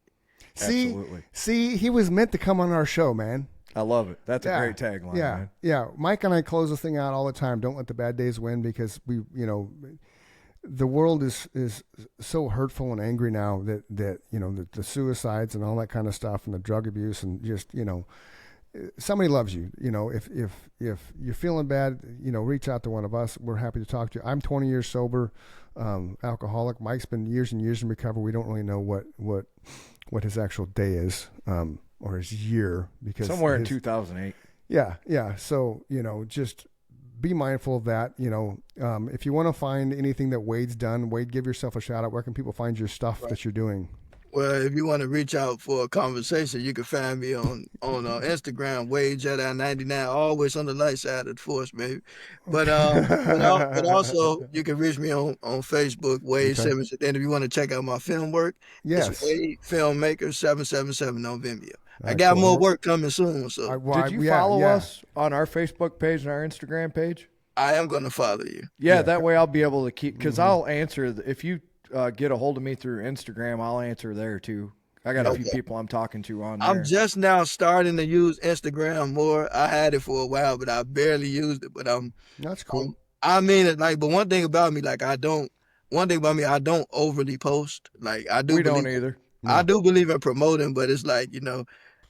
Absolutely. See, he was meant to come on our show, man. I love it. That's a great tagline. Yeah, man. Yeah. Mike and I close this thing out all the time. Don't let the bad days win because the world is so hurtful and angry now that the suicides and all that kind of stuff and the drug abuse and just somebody loves you. If you're feeling bad, reach out to one of us. We're happy to talk to you. I'm 20 years sober, alcoholic. Mike's been years and years in recovery. We don't really know what his actual day is or his year because somewhere in 2008. Yeah. So just be mindful of that. If you want to find anything that Wade's done, Wade, give yourself a shout out. Where can people find your stuff that you're doing? Well, if you want to reach out for a conversation, you can find me on Instagram, Wade Jedi 99, always on the light side of the force, baby. But also you can reach me on Facebook, Wade Simmons. And then if you want to check out my film work, it's Wade Filmmaker 777 on Vimeo. I got more work coming soon. So did you follow us on our Facebook page and our Instagram page? I am going to follow you. Yeah, that way I'll be able to keep because I'll answer if you. Get a hold of me through Instagram, I'll answer there too. I got a few people I'm talking to on there. I'm just now starting to use Instagram more. I had it for a while, but I barely used it. But that's cool. I mean it but one thing about me, I don't overly post. We don't either. I do believe in promoting, but it's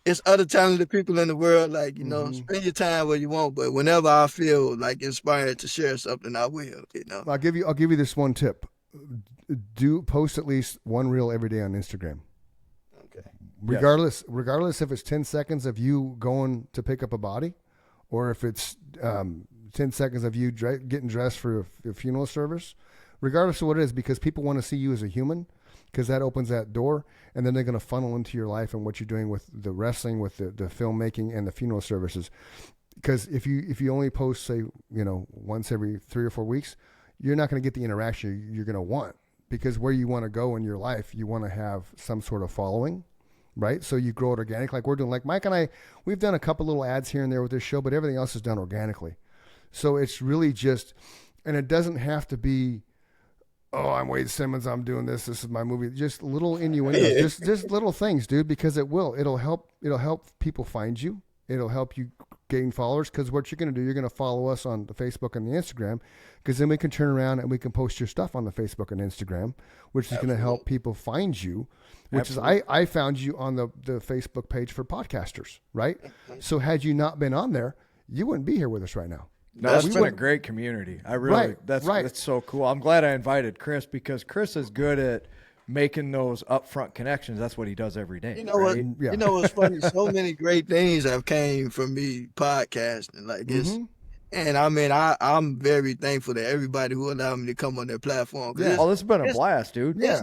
it's other talented people in the world. Spend your time where you want, but whenever I feel inspired to share something, I will. I'll give you this one tip. Do post at least one reel every day on Instagram. Okay. Regardless if it's 10 seconds of you going to pick up a body or if it's 10 seconds of you getting dressed for a funeral service, regardless of what it is, because people want to see you as a human because that opens that door and then they're going to funnel into your life and what you're doing with the wrestling, with the filmmaking and the funeral services. Because if you only post, say, once every 3 or 4 weeks, you're not going to get the interaction you're going to want because where you want to go in your life, you want to have some sort of following, right? So you grow it organic like we're doing. Like Mike and I, we've done a couple little ads here and there with this show, but everything else is done organically. So it's really just, and it doesn't have to be, oh, I'm Wade Simmons, I'm doing this is my movie. Just little innuendos, just little things, dude, because it'll help people find you. It'll help you gain followers because what you're going to do, you're going to follow us on the Facebook and the Instagram because then we can turn around and we can post your stuff on the Facebook and Instagram, which is going to help people find you, which is I found you on the Facebook page for podcasters, right? So had you not been on there, you wouldn't be here with us right now. No, it's been a great community. I really, that's so cool. I'm glad I invited Chris because Chris is good at making those upfront connections. That's what he does every day. You know what? Yeah. You know what's funny? So many great things have came from me podcasting. And I mean, I'm very thankful to everybody who allowed me to come on their platform. Yeah. This has been a blast, dude. Yeah.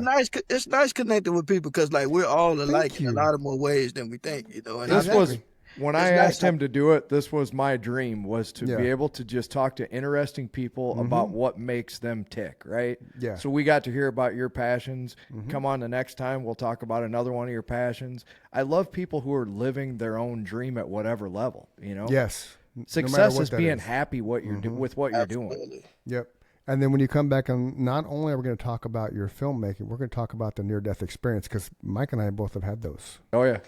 It's nice connecting with people because we're all alike in a lot of more ways than we think. And When I asked him to do it, this was my dream, was to be able to just talk to interesting people about what makes them tick, right? Yeah. So we got to hear about your passions. Come on the next time, we'll talk about another one of your passions. I love people who are living their own dream at whatever level, you know? Yes. Success is being happy what you're with what you're doing. Yep. And then when you come back, and not only are we going to talk about your filmmaking, we're going to talk about the near-death experience, because Mike and I both have had those. Oh, yeah.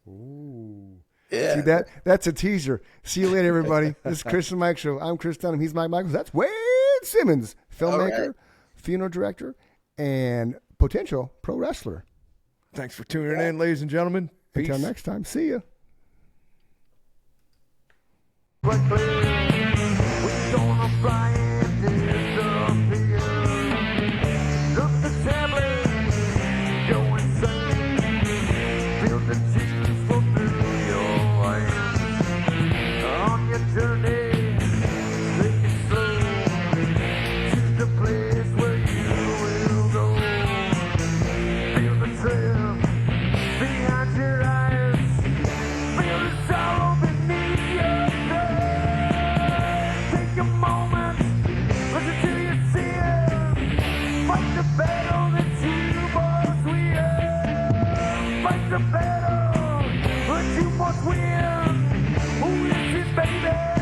Ooh. Yeah. See, that's a teaser. See you later, everybody. This is Chris and Mike Show. I'm Chris Dunham. He's Mike Michaels. That's Wade Simmons, filmmaker, funeral director, and potential pro wrestler. Thanks for tuning in, ladies and gentlemen. Peace. Until next time, see ya. The battle, but you must win. Who is it, baby?